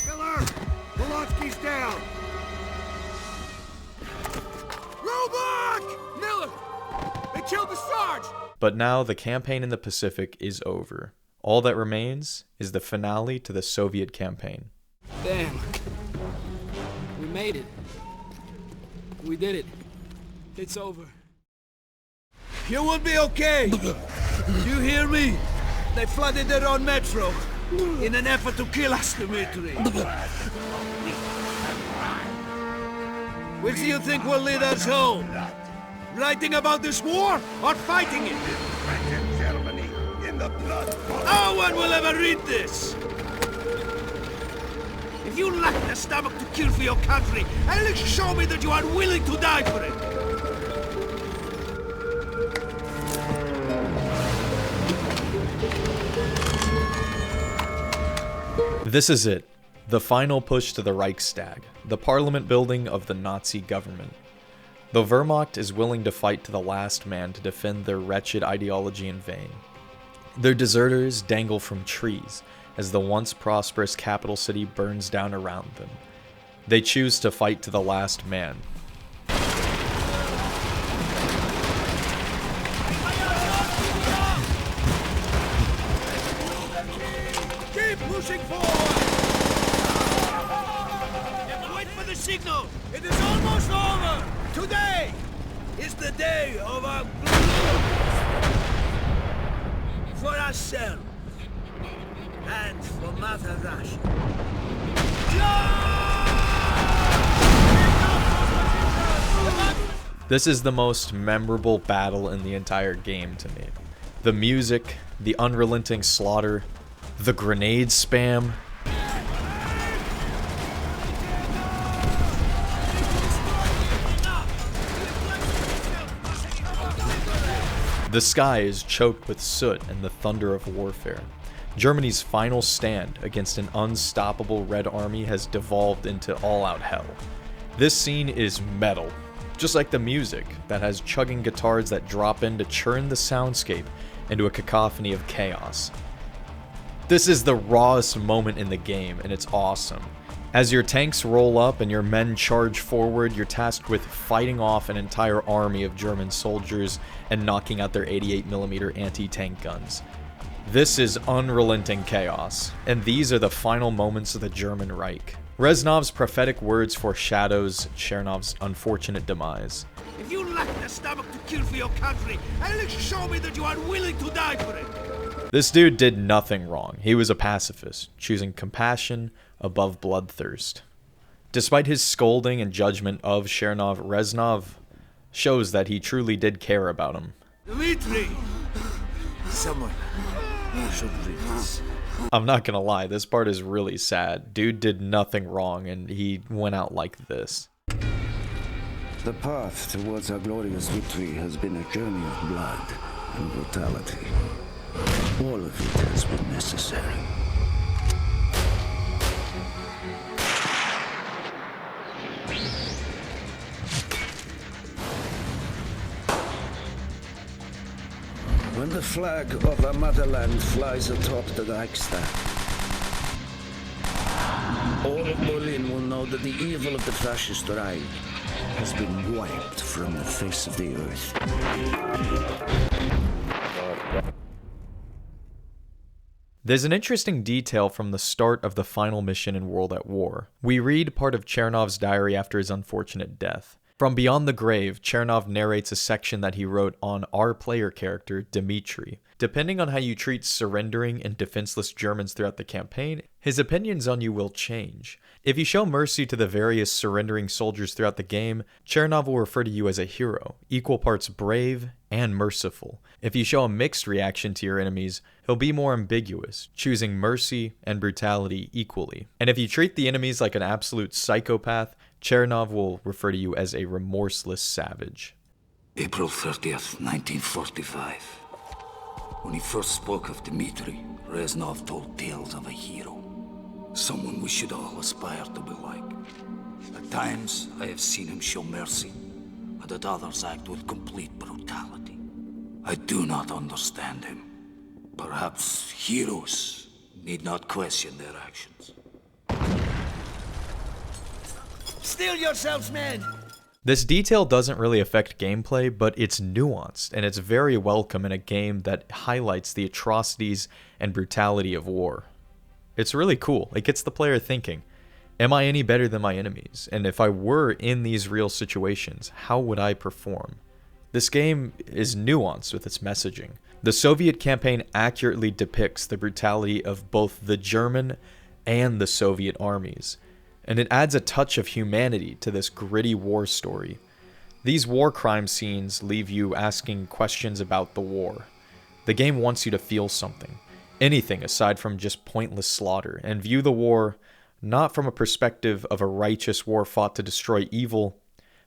[SPEAKER 8] Miller! Polanski's down!
[SPEAKER 5] Roll back! Miller! They killed the Sarge!
[SPEAKER 1] But now the campaign in the Pacific is over. All that remains is the finale to the Soviet campaign.
[SPEAKER 2] Damn. We made it. We did it. It's over.
[SPEAKER 5] You will be okay! You hear me? They flooded their own metro in an effort to kill us, Dmitri. Which do you think will lead us home? Writing about this war or fighting it?
[SPEAKER 6] French and Germany in the blood.
[SPEAKER 5] No one will ever read this! If you lack the stomach to kill for your country, at least show me that you are willing to die for it!
[SPEAKER 1] This is it. The final push to the Reichstag, the parliament building of the Nazi government. The Wehrmacht is willing to fight to the last man to defend their wretched ideology in vain. Their deserters dangle from trees as the once prosperous capital city burns down around them. They choose to fight to the last man.
[SPEAKER 5] Keep pushing forward! Wait for the signal! It is almost over! Today is the day of our blood for ourselves And for Mother Russia.
[SPEAKER 1] This is the most memorable battle in the entire game to me. The music, the unrelenting slaughter, the grenade spam. The sky is choked with soot and the thunder of warfare. Germany's final stand against an unstoppable Red Army has devolved into all-out hell. This scene is metal, just like the music that has chugging guitars that drop in to churn the soundscape into a cacophony of chaos. This is the rawest moment in the game, and it's awesome. As your tanks roll up and your men charge forward, you're tasked with fighting off an entire army of German soldiers and knocking out their 88mm anti-tank guns. This is unrelenting chaos, and these are the final moments of the German Reich. Reznov's prophetic words foreshadows Chernov's unfortunate demise.
[SPEAKER 5] If you lack the stomach to kill for your country, at least show me that you are willing to die for it.
[SPEAKER 1] This dude did nothing wrong. He was a pacifist, choosing compassion above bloodthirst. Despite his scolding and judgment of Chernov, Reznov shows that he truly did care about him.
[SPEAKER 5] Dmitri! Someone should read this.
[SPEAKER 1] I'm not gonna lie, this part is really sad. Dude did nothing wrong and he went out like this.
[SPEAKER 2] The path towards our glorious victory has been a journey of blood and brutality. All of it has been necessary. When the flag of our motherland flies atop the Reichstag, all of Berlin will know that the evil of the fascist Reich has been wiped from the face of the earth.
[SPEAKER 1] There's an interesting detail from the start of the final mission in World at War. We read part of Chernov's diary after his unfortunate death. From Beyond the Grave, Chernov narrates a section that he wrote on our player character, Dmitri. Depending on how you treat surrendering and defenseless Germans throughout the campaign, his opinions on you will change. If you show mercy to the various surrendering soldiers throughout the game, Chernov will refer to you as a hero, equal parts brave and merciful. If you show a mixed reaction to your enemies, he'll be more ambiguous, choosing mercy and brutality equally. And if you treat the enemies like an absolute psychopath, Chernov will refer to you as a remorseless savage.
[SPEAKER 2] April 30th, 1945. When he first spoke of Dmitri, Reznov told tales of a hero. Someone we should all aspire to be like. At times, I have seen him show mercy, and at others act with complete brutality. I do not understand him. Perhaps heroes need not question their actions.
[SPEAKER 5] Steel yourselves, men!
[SPEAKER 1] This detail doesn't really affect gameplay, but it's nuanced, and it's very welcome in a game that highlights the atrocities and brutality of war. It's really cool. It gets the player thinking, am I any better than my enemies? And if I were in these real situations, how would I perform? This game is nuanced with its messaging. The Soviet campaign accurately depicts the brutality of both the German and the Soviet armies, and it adds a touch of humanity to this gritty war story. These war crime scenes leave you asking questions about the war. The game wants you to feel something, anything aside from just pointless slaughter, and view the war not from a perspective of a righteous war fought to destroy evil,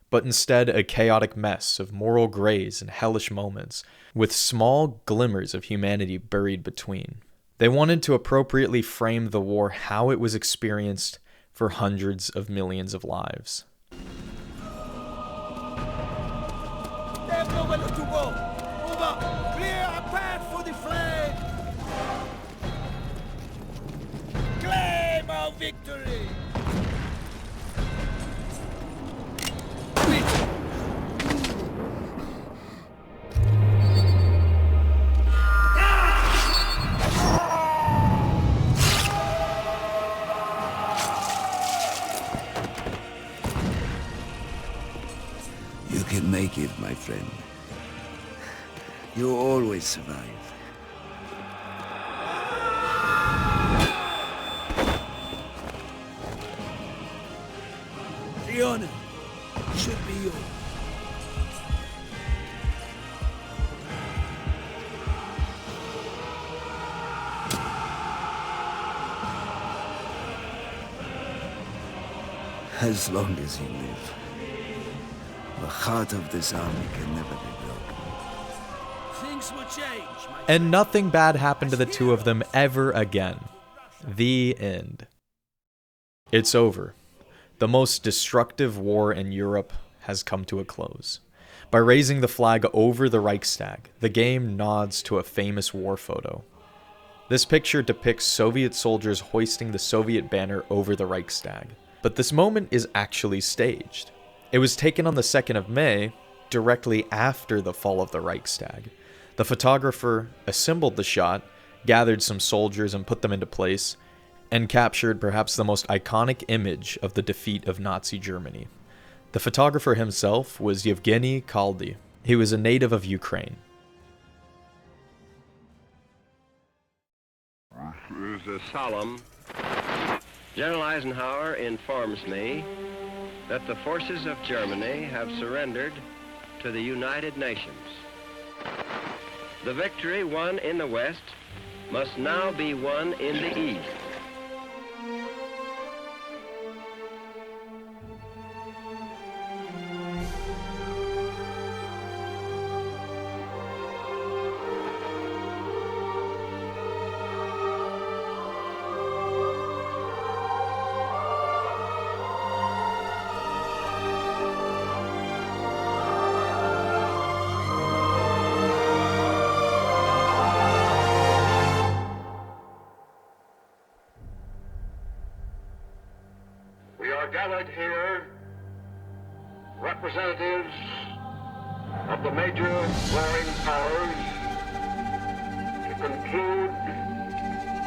[SPEAKER 1] but instead a chaotic mess of moral grays and hellish moments, with small glimmers of humanity buried between. They wanted to appropriately frame the war how it was experienced for hundreds of millions of lives.
[SPEAKER 5] They have nowhere to go! Move up! Clear a path for the flag! Claim our victory!
[SPEAKER 2] You can make it, my friend. You always survive.
[SPEAKER 5] The honor should be yours. As long as you live, the heart of this army can never be broken. Things will change, my
[SPEAKER 1] And nothing bad happened to the two of them ever again. The end. It's over. The most destructive war in Europe has come to a close. By raising the flag over the Reichstag, the game nods to a famous war photo. This picture depicts Soviet soldiers hoisting the Soviet banner over the Reichstag. But this moment is actually staged. It was taken on the 2nd of May, directly after the fall of the Reichstag. The photographer assembled the shot, gathered some soldiers and put them into place, and captured perhaps the most iconic image of the defeat of Nazi Germany. The photographer himself was Yevgeny Kaldy. He was a native of Ukraine.
[SPEAKER 9] It was solemn. General Eisenhower informs me that the forces of Germany have surrendered to the United Nations. The victory won in the West must now be won in the East.
[SPEAKER 6] Gathered here, representatives of the major warring powers, to conclude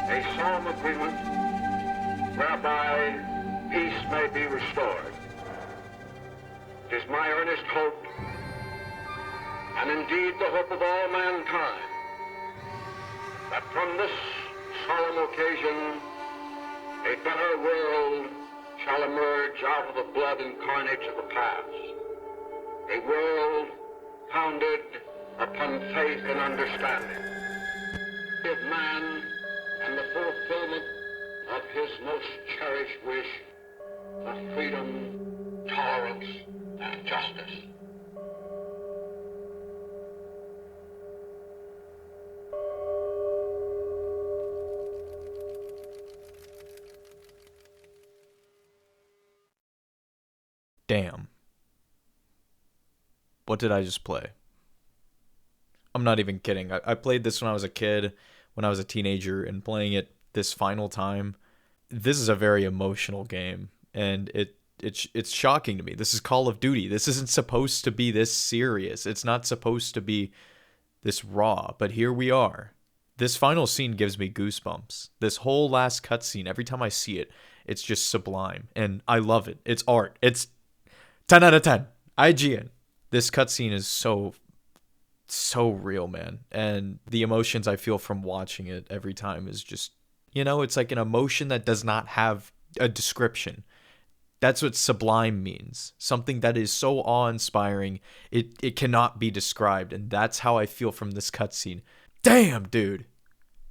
[SPEAKER 6] a solemn agreement whereby peace may be restored. It is my earnest hope, and indeed the hope of all mankind, that from this solemn occasion a better world shall emerge out of the blood and carnage of the past. A world founded upon faith and understanding of man and the fulfillment of his most cherished wish for freedom, tolerance, and justice.
[SPEAKER 1] Damn. What did I just play? I'm not even kidding. I played this when I was a kid, when I was a teenager, and playing it this final time. This is a very emotional game, and it's shocking to me. This is Call of Duty. This isn't supposed to be this serious. It's not supposed to be this raw, but here we are. This final scene gives me goosebumps. This whole last cutscene, every time I see it, it's just sublime, and I love it. It's art. It's 10 out of 10. IGN. This cutscene is so real, man. And the emotions I feel from watching it every time is just, it's like an emotion that does not have a description. That's what sublime means. Something that is so awe-inspiring, it cannot be described. And that's how I feel from this cutscene. Damn, dude.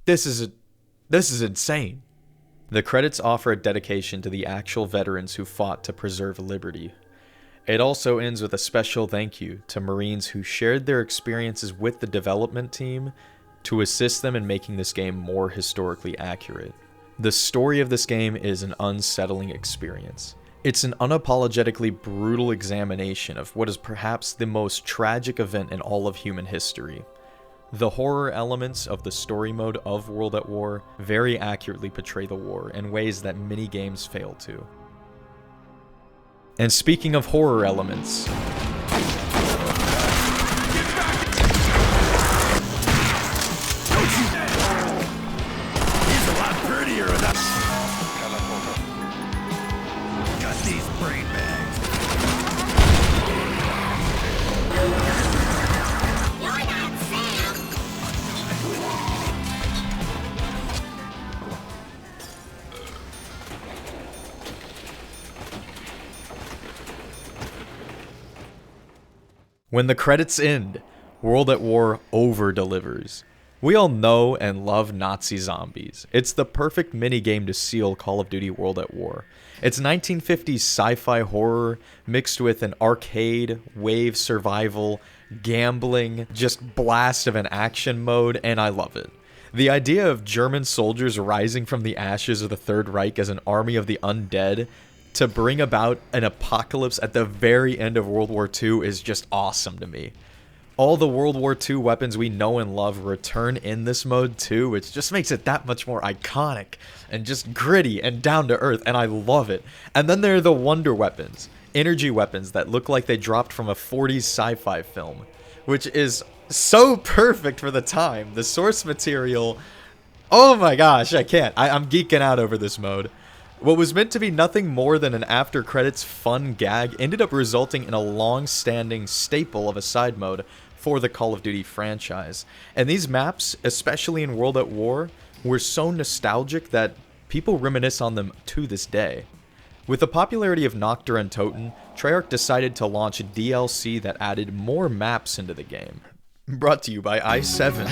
[SPEAKER 1] This is insane. The credits offer a dedication to the actual veterans who fought to preserve liberty. It also ends with a special thank you to Marines who shared their experiences with the development team to assist them in making this game more historically accurate. The story of this game is an unsettling experience. It's an unapologetically brutal examination of what is perhaps the most tragic event in all of human history. The horror elements of the story mode of World at War very accurately portray the war in ways that many games fail to. And speaking of horror elements,
[SPEAKER 5] He's a lot prettier than us. Got these brain bags.
[SPEAKER 1] When the credits end, World at War over-delivers. We all know and love Nazi zombies. It's the perfect minigame to seal Call of Duty World at War. It's 1950s sci-fi horror mixed with an arcade, wave survival, gambling, just blast of an action mode, and I love it. The idea of German soldiers rising from the ashes of the Third Reich as an army of the undead to bring about an apocalypse at the very end of World War II is just awesome to me. All the World War II weapons we know and love return in this mode too, which just makes it that much more iconic and just gritty and down to earth, and I love it. And then there are the wonder weapons, energy weapons that look like they dropped from a 40s sci-fi film, which is so perfect for the time. The source material, oh my gosh, I can't. I'm geeking out over this mode. What was meant to be nothing more than an after-credits fun gag ended up resulting in a long-standing staple of a side mode for the Call of Duty franchise. And these maps, especially in World at War, were so nostalgic that people reminisce on them to this day. With the popularity of Nocturne and Toten, Treyarch decided to launch a DLC that added more maps into the game. Brought to you by i7.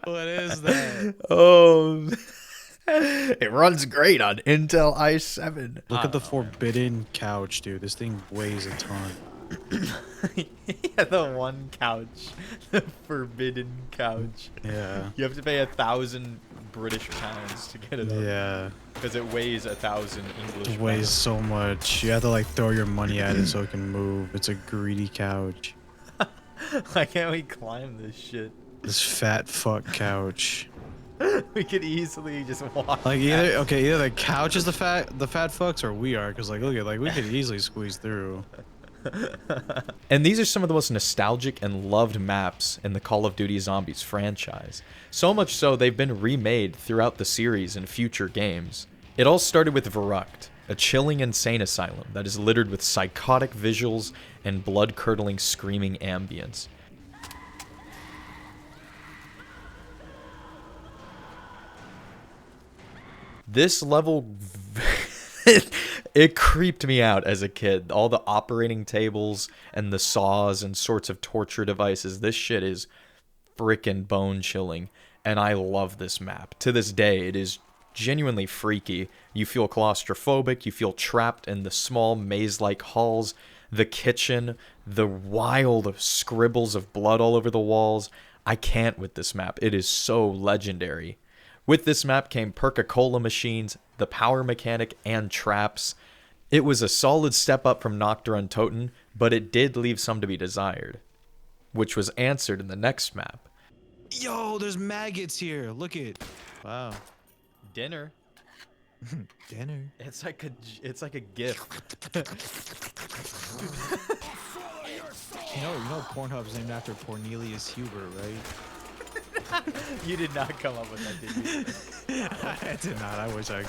[SPEAKER 10] What is that?
[SPEAKER 1] Oh... It runs great on Intel i7.
[SPEAKER 10] Look at the forbidden couch, dude. This thing weighs a ton.
[SPEAKER 1] Yeah, the one couch. The forbidden couch.
[SPEAKER 10] Yeah.
[SPEAKER 1] You have to pay 1,000 British pounds to get it up.
[SPEAKER 10] Yeah.
[SPEAKER 1] Because it weighs 1,000 English
[SPEAKER 10] It weighs
[SPEAKER 1] pounds.
[SPEAKER 10] so much. You have to like throw your money at it so it can move. It's a greedy couch.
[SPEAKER 1] Why can't we climb this shit?
[SPEAKER 10] This fat fuck couch.
[SPEAKER 1] We could easily just walk.
[SPEAKER 10] Like either the couch is the fat fucks, or we are, because like look at, like we could easily squeeze through.
[SPEAKER 1] And these are some of the most nostalgic and loved maps in the Call of Duty Zombies franchise. So much so they've been remade throughout the series in future games. It all started with Verrückt, a chilling insane asylum that is littered with psychotic visuals and blood-curdling screaming ambience. This level, it creeped me out as a kid. All the operating tables and the saws and sorts of torture devices. This shit is frickin' bone-chilling, and I love this map. To this day, it is genuinely freaky. You feel claustrophobic, you feel trapped in the small maze-like halls, the kitchen, the wild scribbles of blood all over the walls. I can't with this map. It is so legendary. With this map came Perca-Cola machines, the power mechanic, and traps. It was a solid step up from Nocturne and Toten, but it did leave some to be desired, which was answered in the next map.
[SPEAKER 10] Yo, there's maggots here. Look it. Wow.
[SPEAKER 1] Dinner.
[SPEAKER 10] Dinner.
[SPEAKER 1] It's like a gift.
[SPEAKER 10] You know Pornhub's named after Cornelius Huber, right?
[SPEAKER 1] You did not come up with that, did you?
[SPEAKER 10] I did not. I wish I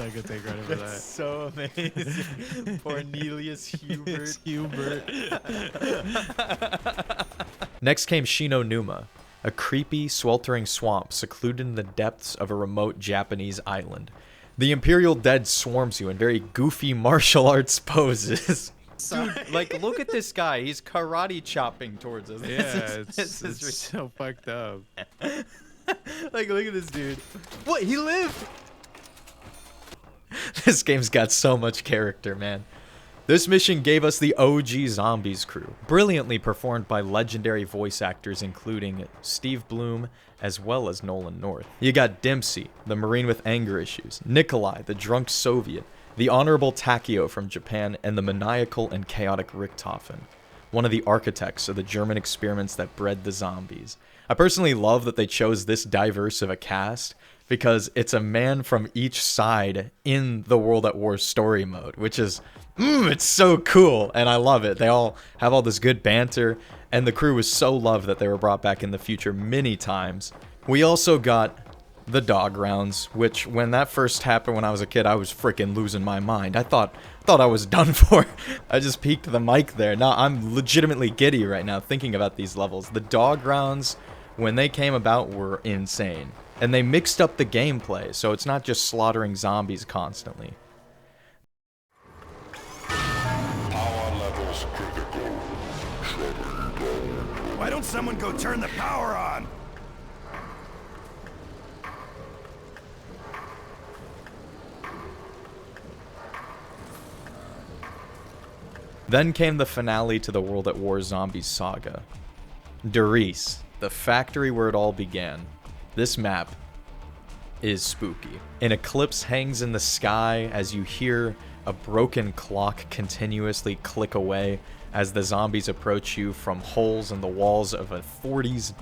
[SPEAKER 10] could take credit for that.
[SPEAKER 1] That's so amazing. Cornelius Hubert.
[SPEAKER 10] Hubert.
[SPEAKER 1] Next came Shinonuma, a creepy, sweltering swamp secluded in the depths of a remote Japanese island. The Imperial Dead swarms you in very goofy martial arts poses. Dude, like, look at this guy. He's karate chopping towards us.
[SPEAKER 10] Yeah, it's so fucked up.
[SPEAKER 1] Like, look at this dude. What? He lived? This game's got so much character, man. This mission gave us the OG Zombies crew, brilliantly performed by legendary voice actors including Steve Bloom as well as Nolan North. You got Dempsey, the Marine with anger issues, Nikolai, the drunk Soviet, the Honorable Takio from Japan, and the maniacal and chaotic Richthofen, one of the architects of the German experiments that bred the zombies. I personally love that they chose this diverse of a cast because it's a man from each side in the World at War story mode, which is, it's so cool, and I love it. They all have all this good banter, and the crew was so loved that they were brought back in the future many times. We also got the dog rounds, which when that first happened when I was a kid, I was freaking losing my mind. I thought I was done for. I just peeked the mic there. Now I'm legitimately giddy right now thinking about these levels. The dog rounds, when they came about, were insane. And they mixed up the gameplay, so it's not just slaughtering zombies constantly.
[SPEAKER 6] Power levels critical. Why don't someone go turn the power on?
[SPEAKER 1] Then came the finale to the World at War Zombies saga. Derice, the factory where it all began. This map is spooky. An eclipse hangs in the sky as you hear a broken clock continuously click away as the zombies approach you from holes in the walls of a 40s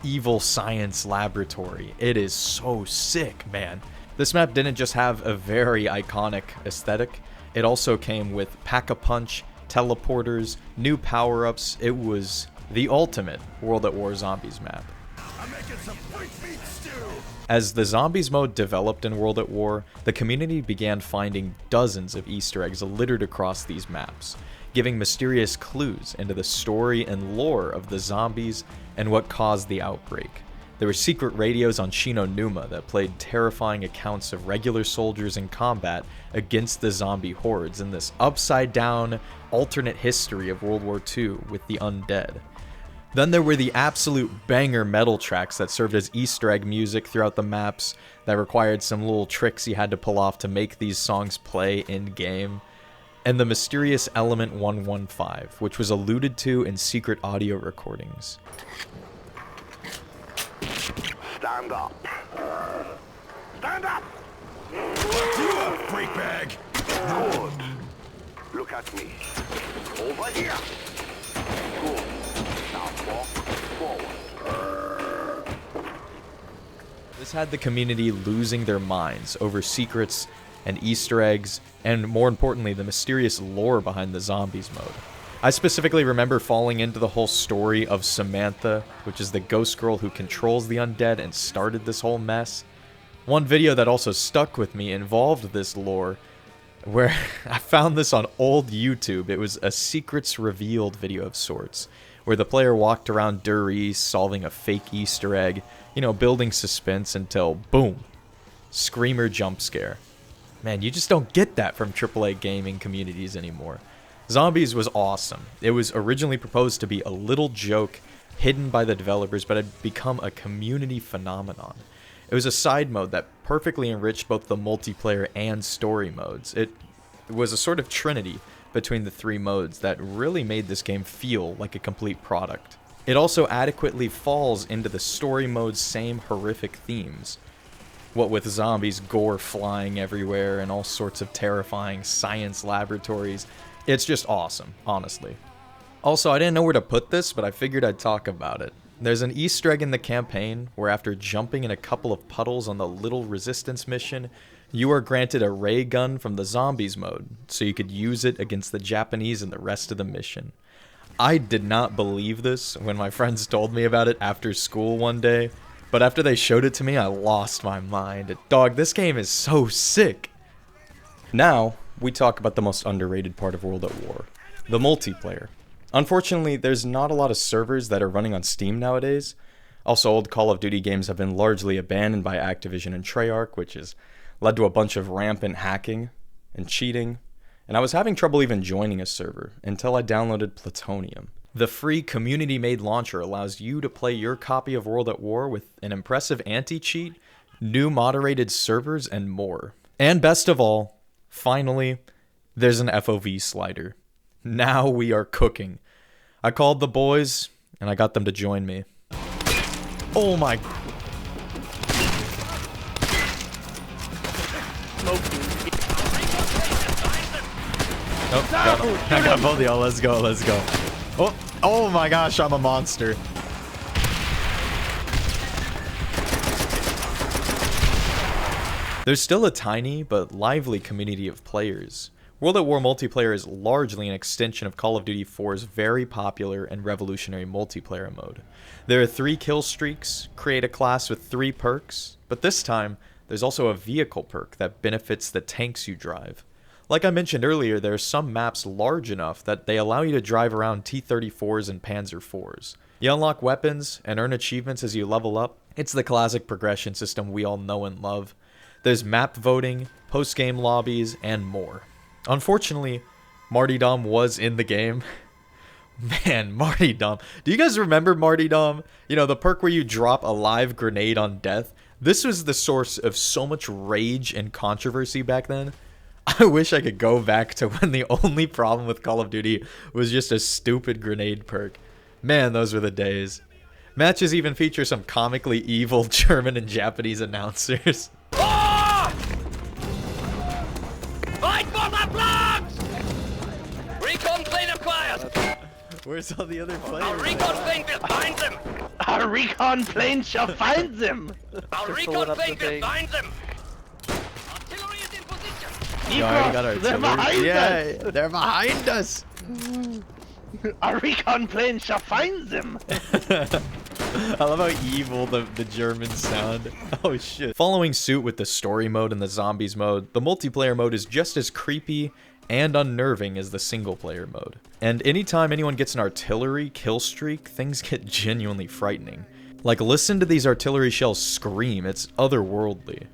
[SPEAKER 1] evil science laboratory. It is so sick, man. This map didn't just have a very iconic aesthetic, it also came with pack-a-punch, teleporters, new power-ups. It was the ultimate World at War Zombies map.
[SPEAKER 6] I'm making some white meat stew.
[SPEAKER 1] As the Zombies mode developed in World at War, the community began finding dozens of Easter eggs littered across these maps, giving mysterious clues into the story and lore of the zombies and what caused the outbreak. There were secret radios on Shinonuma that played terrifying accounts of regular soldiers in combat against the zombie hordes in this upside-down, alternate history of World War II with the undead. Then there were the absolute banger metal tracks that served as Easter egg music throughout the maps that required some little tricks you had to pull off to make these songs play in-game. And the mysterious Element 115, which was alluded to in secret audio recordings.
[SPEAKER 6] Stand up. Stand up! You up, freak bag! Good. Look at me. Over here. Good. Now walk forward.
[SPEAKER 1] This had the community losing their minds over secrets and Easter eggs, and more importantly, the mysterious lore behind the zombies mode. I specifically remember falling into the whole story of Samantha, which is the ghost girl who controls the undead and started this whole mess. One video that also stuck with me involved this lore, where I found this on old YouTube. It was a secrets revealed video of sorts, where the player walked around Derice solving a fake Easter egg, you know, building suspense until, boom, screamer jump scare. Man, you just don't get that from AAA gaming communities anymore. Zombies was awesome. It was originally proposed to be a little joke hidden by the developers, but had become a community phenomenon. It was a side mode that perfectly enriched both the multiplayer and story modes. It was a sort of trinity between the three modes that really made this game feel like a complete product. It also adequately falls into the story mode's same horrific themes. What with zombies, gore flying everywhere, and all sorts of terrifying science laboratories. It's just awesome, honestly. Also, I didn't know where to put this, but I figured I'd talk about it. There's an Easter egg in the campaign where after jumping in a couple of puddles on the Little Resistance mission, you are granted a ray gun from the Zombies mode, so you could use it against the Japanese in the rest of the mission. I did not believe this when my friends told me about it after school one day, but after they showed it to me, I lost my mind. Dog, this game is so sick! Now, we talk about the most underrated part of World at War, the multiplayer. Unfortunately, there's not a lot of servers that are running on Steam nowadays. Also, old Call of Duty games have been largely abandoned by Activision and Treyarch, which has led to a bunch of rampant hacking and cheating, and I was having trouble even joining a server until I downloaded Plutonium. The free community-made launcher allows you to play your copy of World at War with an impressive anti-cheat, new moderated servers, and more. And best of all, finally, there's an FOV slider. Now we are cooking. I called the boys, and I got them to join me. Oh my... Nope, I got both of y'all. Let's go, let's go. Oh my gosh, I'm a monster. There's still a tiny but lively community of players. World at War multiplayer is largely an extension of Call of Duty 4's very popular and revolutionary multiplayer mode. There are 3 kill streaks, create a class with 3 perks, but this time, there's also a vehicle perk that benefits the tanks you drive. Like I mentioned earlier, there are some maps large enough that they allow you to drive around T-34s and Panzer IVs. You unlock weapons and earn achievements as you level up. It's the classic progression system we all know and love. There's map voting, post-game lobbies, and more. Unfortunately, Martyrdom was in the game. Man, Martyrdom. Do you guys remember Martyrdom? You know, the perk where you drop a live grenade on death? This was the source of so much rage and controversy back then. I wish I could go back to when the only problem with Call of Duty was just a stupid grenade perk. Man, those were the days. Matches even feature some comically evil German and Japanese announcers.
[SPEAKER 7] Fight for the flags! Recon plane acquired!
[SPEAKER 1] Where's all the other players?
[SPEAKER 7] Our recon plane will find them!
[SPEAKER 11] Our recon plane shall find them!
[SPEAKER 7] Our recon plane will find them! Artillery is in position!
[SPEAKER 1] No, I already got our
[SPEAKER 11] They're
[SPEAKER 1] artillery.
[SPEAKER 11] behind
[SPEAKER 1] Yeah,
[SPEAKER 11] us!
[SPEAKER 1] they're behind us!
[SPEAKER 11] Our recon plane shall find them!
[SPEAKER 1] I love how evil the Germans sound. Oh shit. Following suit with the story mode and the zombies mode, the multiplayer mode is just as creepy and unnerving as the single player mode. And anytime anyone gets an artillery kill streak, things get genuinely frightening. Like, listen to these artillery shells scream, it's otherworldly.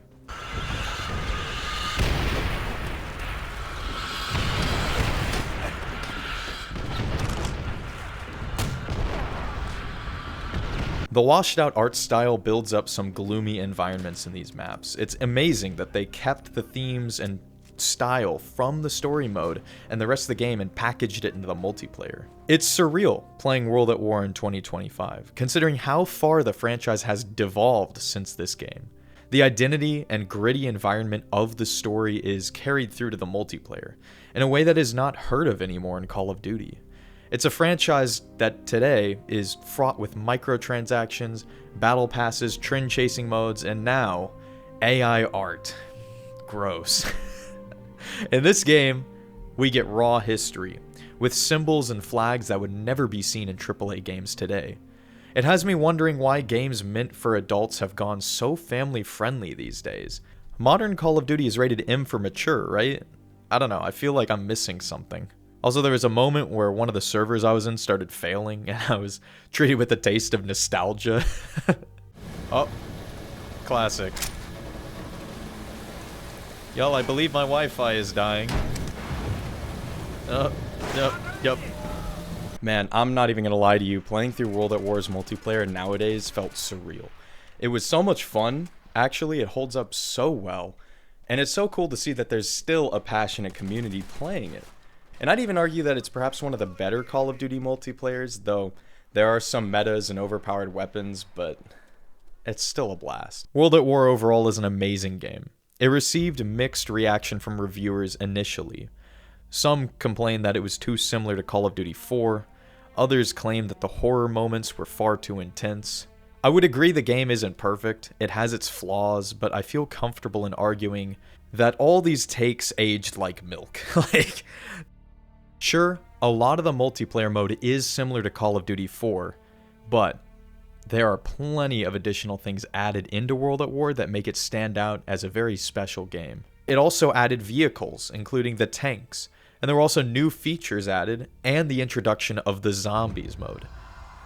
[SPEAKER 1] The washed out art style builds up some gloomy environments in these maps. It's amazing that they kept the themes and style from the story mode and the rest of the game and packaged it into the multiplayer. It's surreal playing World at War in 2025, considering how far the franchise has devolved since this game. The identity and gritty environment of the story is carried through to the multiplayer in a way that is not heard of anymore in Call of Duty. It's a franchise that today is fraught with microtransactions, battle passes, trend chasing modes, and now AI art. Gross. In this game, we get raw history, with symbols and flags that would never be seen in AAA games today. It has me wondering why games meant for adults have gone so family-friendly these days. Modern Call of Duty is rated M for mature, right? I don't know, I feel like I'm missing something. Also, there was a moment where one of the servers I was in started failing, and I was treated with a taste of nostalgia. Oh, classic. Y'all, I believe my Wi-Fi is dying. Yep. Man, I'm not even gonna lie to you, playing through World at War's multiplayer nowadays felt surreal. It was so much fun, actually, it holds up so well, and it's so cool to see that there's still a passionate community playing it. And I'd even argue that it's perhaps one of the better Call of Duty multiplayers, though there are some metas and overpowered weapons, but it's still a blast. World at War overall is an amazing game. It received mixed reaction from reviewers initially. Some complained that it was too similar to Call of Duty 4, others claimed that the horror moments were far too intense. I would agree the game isn't perfect, it has its flaws, but I feel comfortable in arguing that all these takes aged like milk. Sure, a lot of the multiplayer mode is similar to Call of Duty 4, but there are plenty of additional things added into World at War that make it stand out as a very special game. It also added vehicles, including the tanks, and there were also new features added, and the introduction of the zombies mode.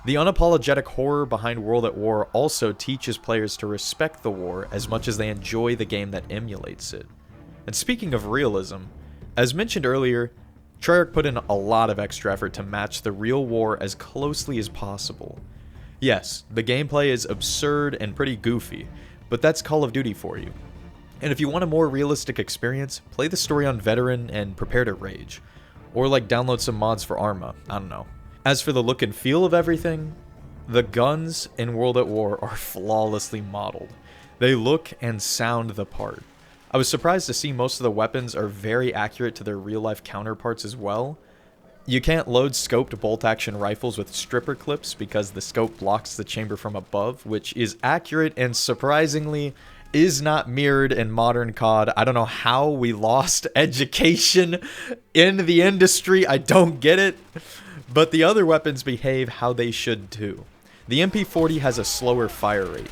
[SPEAKER 1] The unapologetic horror behind World at War also teaches players to respect the war as much as they enjoy the game that emulates it. And speaking of realism, as mentioned earlier, Treyarch put in a lot of extra effort to match the real war as closely as possible. Yes, the gameplay is absurd and pretty goofy, but that's Call of Duty for you. And if you want a more realistic experience, play the story on Veteran and prepare to rage. Or download some mods for Arma, I don't know. As for the look and feel of everything, the guns in World at War are flawlessly modeled. They look and sound the part. I was surprised to see most of the weapons are very accurate to their real-life counterparts as well. You can't load scoped bolt-action rifles with stripper clips because the scope blocks the chamber from above, which is accurate and surprisingly is not mirrored in modern COD. I don't know how we lost education in the industry, I don't get it. But the other weapons behave how they should too. The MP40 has a slower fire rate.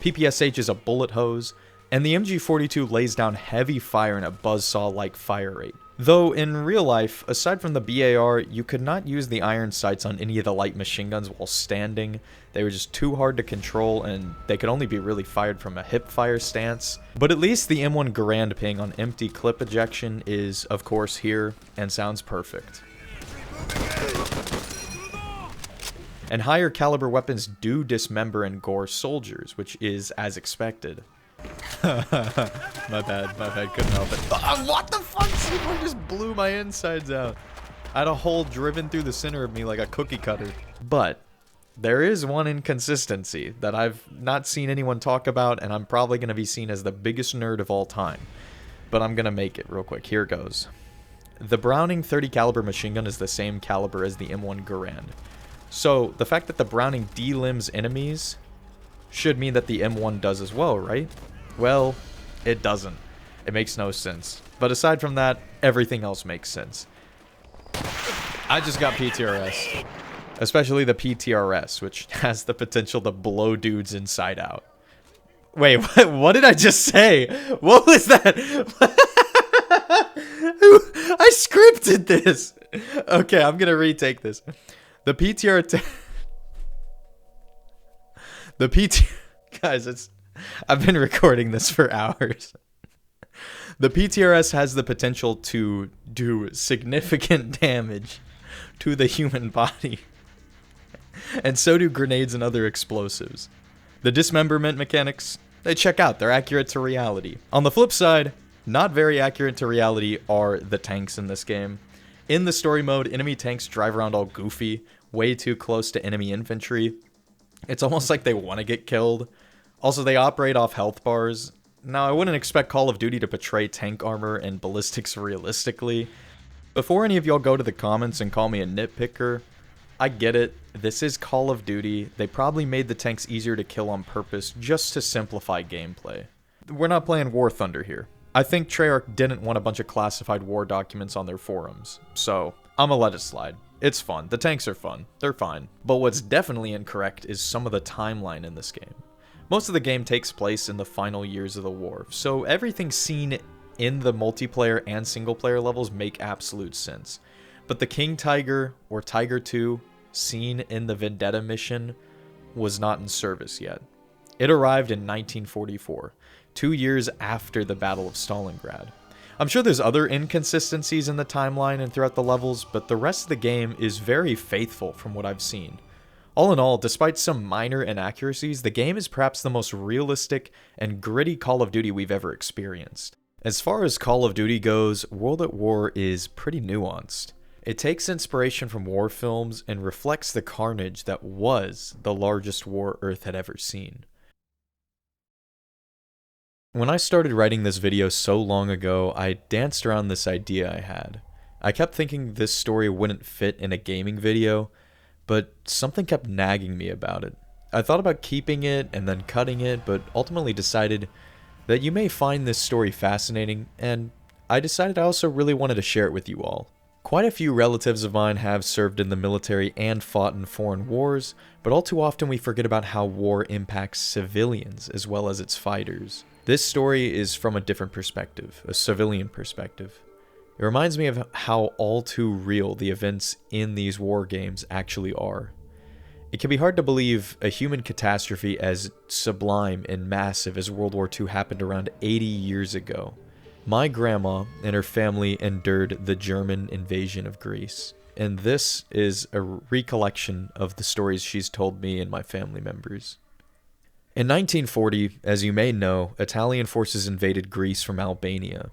[SPEAKER 1] PPSH is a bullet hose, and the MG42 lays down heavy fire in a buzzsaw-like fire rate. Though in real life, aside from the BAR, you could not use the iron sights on any of the light machine guns while standing. They were just too hard to control, and they could only be really fired from a hip-fire stance. But at least the M1 Garand ping on empty clip ejection is, of course, here, and sounds perfect. and higher caliber weapons do dismember and gore soldiers, which is as expected. My bad, couldn't help it. What the fuck? Someone just blew my insides out. I had a hole driven through the center of me like a cookie cutter. But there is one inconsistency that I've not seen anyone talk about, and I'm probably going to be seen as the biggest nerd of all time. But I'm going to make it real quick. Here goes. The Browning 30 caliber machine gun is the same caliber as the M1 Garand. So the fact that the Browning delimbs enemies should mean that the M1 does as well, right? Well, it doesn't. It makes no sense. But aside from that, everything else makes sense. I just got PTRS. Especially the PTRS, which has the potential to blow dudes inside out. Wait, what did I just say? What was that? I scripted this. Okay, I'm gonna retake this. The PTR... Guys, I've been recording this for hours. The PTRS has the potential to do significant damage to the human body. And so do grenades and other explosives. The dismemberment mechanics, they check out. They're accurate to reality. On the flip side, not very accurate to reality are the tanks in this game. In the story mode, enemy tanks drive around all goofy, way too close to enemy infantry. It's almost like they want to get killed. Also, they operate off health bars. Now, I wouldn't expect Call of Duty to portray tank armor and ballistics realistically. Before any of y'all go to the comments and call me a nitpicker, I get it. This is Call of Duty. They probably made the tanks easier to kill on purpose just to simplify gameplay. We're not playing War Thunder here. I think Treyarch didn't want a bunch of classified war documents on their forums, so I'ma let it slide. It's fun. The tanks are fun. They're fine. But what's definitely incorrect is some of the timeline in this game. Most of the game takes place in the final years of the war, so everything seen in the multiplayer and single player levels make absolute sense. But the King Tiger, or Tiger 2, seen in the Vendetta mission was not in service yet. It arrived in 1944, 2 years after the Battle of Stalingrad. I'm sure there's other inconsistencies in the timeline and throughout the levels, but the rest of the game is very faithful from what I've seen. All in all, despite some minor inaccuracies, the game is perhaps the most realistic and gritty Call of Duty we've ever experienced. As far as Call of Duty goes, World at War is pretty nuanced. It takes inspiration from war films and reflects the carnage that was the largest war Earth had ever seen. When I started writing this video so long ago, I danced around this idea I had. I kept thinking this story wouldn't fit in a gaming video, but something kept nagging me about it. I thought about keeping it and then cutting it, but ultimately decided that you may find this story fascinating, and I decided I also really wanted to share it with you all. Quite a few relatives of mine have served in the military and fought in foreign wars, but all too often we forget about how war impacts civilians as well as its fighters. This story is from a different perspective, a civilian perspective. It reminds me of how all too real the events in these war games actually are. It can be hard to believe a human catastrophe as sublime and massive as World War II happened around 80 years ago. My grandma and her family endured the German invasion of Greece, and this is a recollection of the stories she's told me and my family members. In 1940, as you may know, Italian forces invaded Greece from Albania.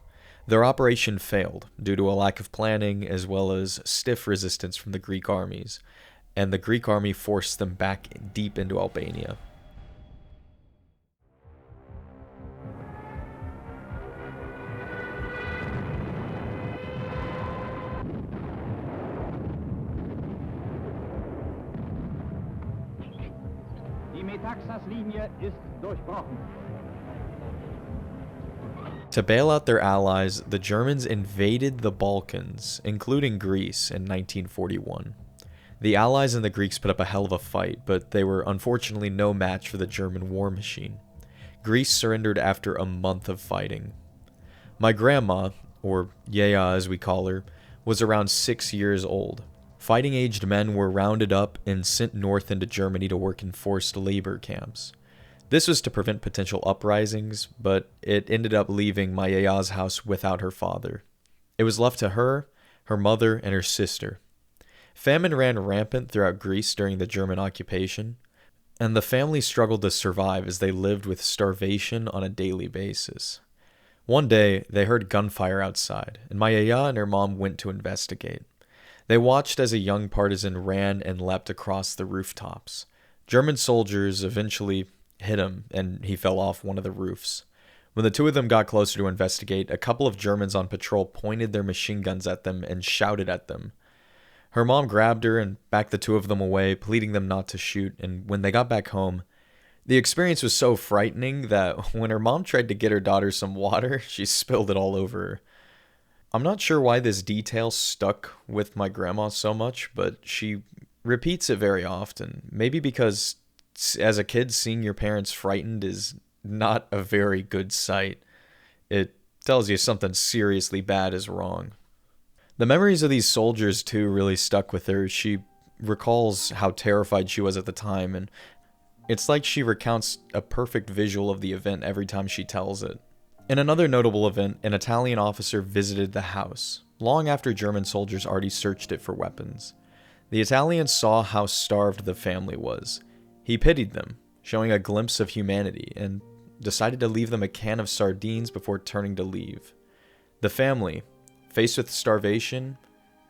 [SPEAKER 1] Their operation failed due to a lack of planning as well as stiff resistance from the Greek armies, and the Greek army forced them back deep into Albania. To bail out their allies, the Germans invaded the Balkans, including Greece, in 1941. The Allies and the Greeks put up a hell of a fight, but they were unfortunately no match for the German war machine. Greece surrendered after a month of fighting. My grandma, or Yaya as we call her, was around 6 years old. Fighting-aged men were rounded up and sent north into Germany to work in forced labor camps. This was to prevent potential uprisings, but it ended up leaving my Yaya's house without her father. It was left to her, her mother, and her sister. Famine ran rampant throughout Greece during the German occupation, and the family struggled to survive as they lived with starvation on a daily basis. One day, they heard gunfire outside, and my yaya and her mom went to investigate. They watched as a young partisan ran and leapt across the rooftops. German soldiers eventually hit him, and he fell off one of the roofs. When the two of them got closer to investigate, a couple of Germans on patrol pointed their machine guns at them and shouted at them. Her mom grabbed her and backed the two of them away, pleading them not to shoot, and when they got back home, the experience was so frightening that when her mom tried to get her daughter some water, she spilled it all over her. I'm not sure why this detail stuck with my grandma so much, but she repeats it very often. Maybe because as a kid, seeing your parents frightened is not a very good sight. It tells you something seriously bad is wrong. The memories of these soldiers, too, really stuck with her. She recalls how terrified she was at the time, and it's like she recounts a perfect visual of the event every time she tells it. In another notable event, an Italian officer visited the house, long after German soldiers already searched it for weapons. The Italian saw how starved the family was. He pitied them, showing a glimpse of humanity, and decided to leave them a can of sardines before turning to leave. The family, faced with starvation,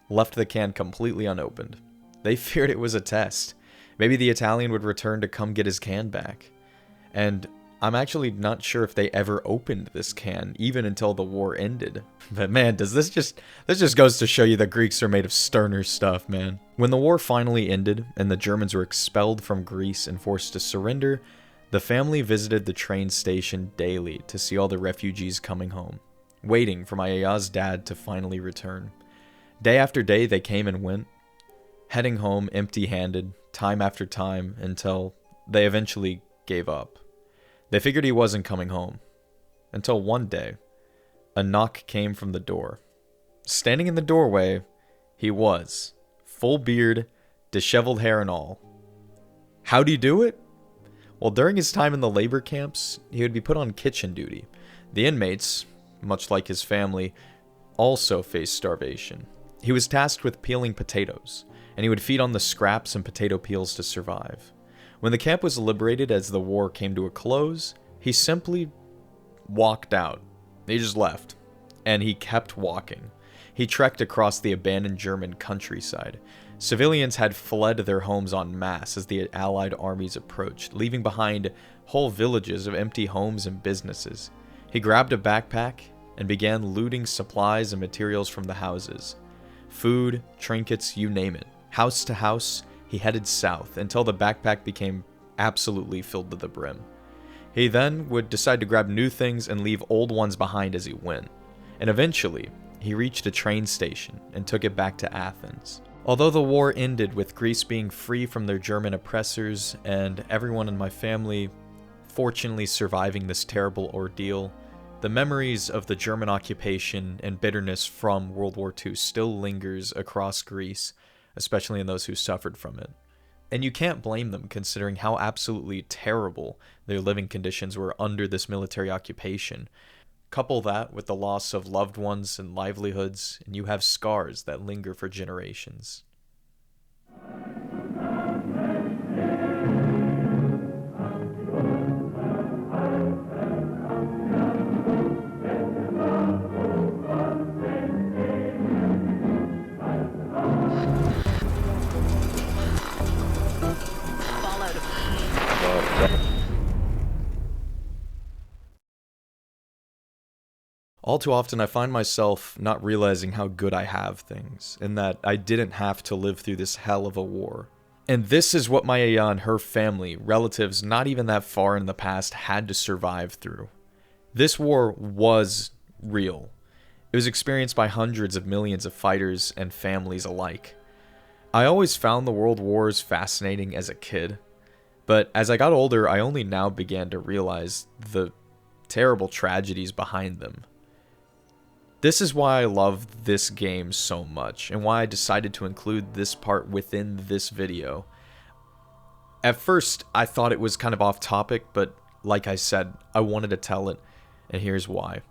[SPEAKER 1] left the can completely unopened. They feared it was a test. Maybe the Italian would return to come get his can back. And I'm actually not sure if they ever opened this can, even until the war ended. But man, this just goes to show you the Greeks are made of sterner stuff, man. When the war finally ended, and the Germans were expelled from Greece and forced to surrender, the family visited the train station daily to see all the refugees coming home, waiting for my yaya's dad to finally return. Day after day, they came and went, heading home empty-handed, time after time, until they eventually gave up. They figured he wasn't coming home, until one day, a knock came from the door. Standing in the doorway, he was, full beard, disheveled hair and all. How'd he do it? Well, during his time in the labor camps, he would be put on kitchen duty. The inmates, much like his family, also faced starvation. He was tasked with peeling potatoes, and he would feed on the scraps and potato peels to survive. When the camp was liberated as the war came to a close, he simply walked out. He just left, and he kept walking. He trekked across the abandoned German countryside. Civilians had fled their homes en masse as the Allied armies approached, leaving behind whole villages of empty homes and businesses. He grabbed a backpack and began looting supplies and materials from the houses. Food, trinkets, you name it. House to house, he headed south until the backpack became absolutely filled to the brim. He then would decide to grab new things and leave old ones behind as he went. And eventually, he reached a train station and took it back to Athens. Although the war ended with Greece being free from their German oppressors and everyone in my family fortunately surviving this terrible ordeal, the memories of the German occupation and bitterness from World War II still lingers across Greece, especially in those who suffered from it. And you can't blame them considering how absolutely terrible their living conditions were under this military occupation. Couple that with the loss of loved ones and livelihoods, and you have scars that linger for generations. All too often, I find myself not realizing how good I have things, and that I didn't have to live through this hell of a war. And this is what my yaya and her family, relatives not even that far in the past, had to survive through. This war was real. It was experienced by hundreds of millions of fighters and families alike. I always found the world wars fascinating as a kid, but as I got older, I only now began to realize the terrible tragedies behind them. This is why I love this game so much, and why I decided to include this part within this video. At first, I thought it was kind of off topic, but like I said, I wanted to tell it, and here's why.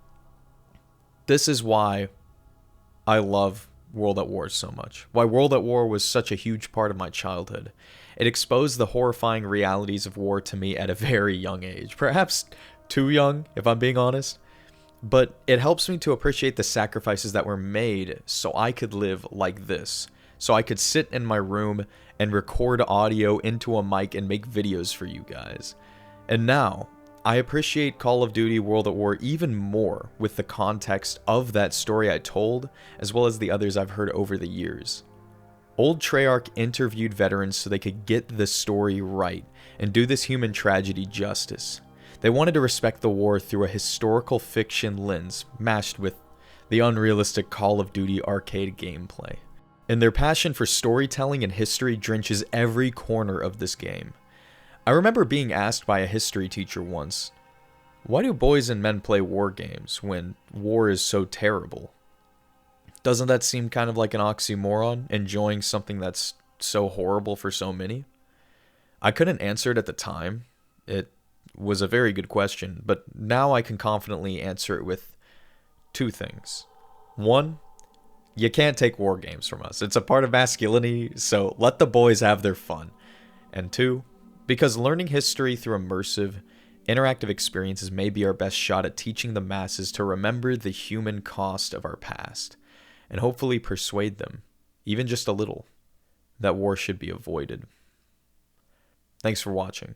[SPEAKER 1] This is why I love World at War so much, why World at War was such a huge part of my childhood. It exposed the horrifying realities of war to me at a very young age, perhaps too young, if I'm being honest. But it helps me to appreciate the sacrifices that were made so I could live like this. So I could sit in my room and record audio into a mic and make videos for you guys. And now, I appreciate Call of Duty World at War even more with the context of that story I told, as well as the others I've heard over the years. Old Treyarch interviewed veterans so they could get the story right and do this human tragedy justice. They wanted to respect the war through a historical fiction lens, matched with the unrealistic Call of Duty arcade gameplay. And their passion for storytelling and history drenches every corner of this game. I remember being asked by a history teacher once, why do boys and men play war games when war is so terrible? Doesn't that seem kind of like an oxymoron, enjoying something that's so horrible for so many? I couldn't answer it at the time. It was a very good question, but now I can confidently answer it with two things. One, you can't take war games from us. It's a part of masculinity, so let the boys have their fun. And two, because learning history through immersive, interactive experiences may be our best shot at teaching the masses to remember the human cost of our past, and hopefully persuade them, even just a little, that war should be avoided. Thanks for watching.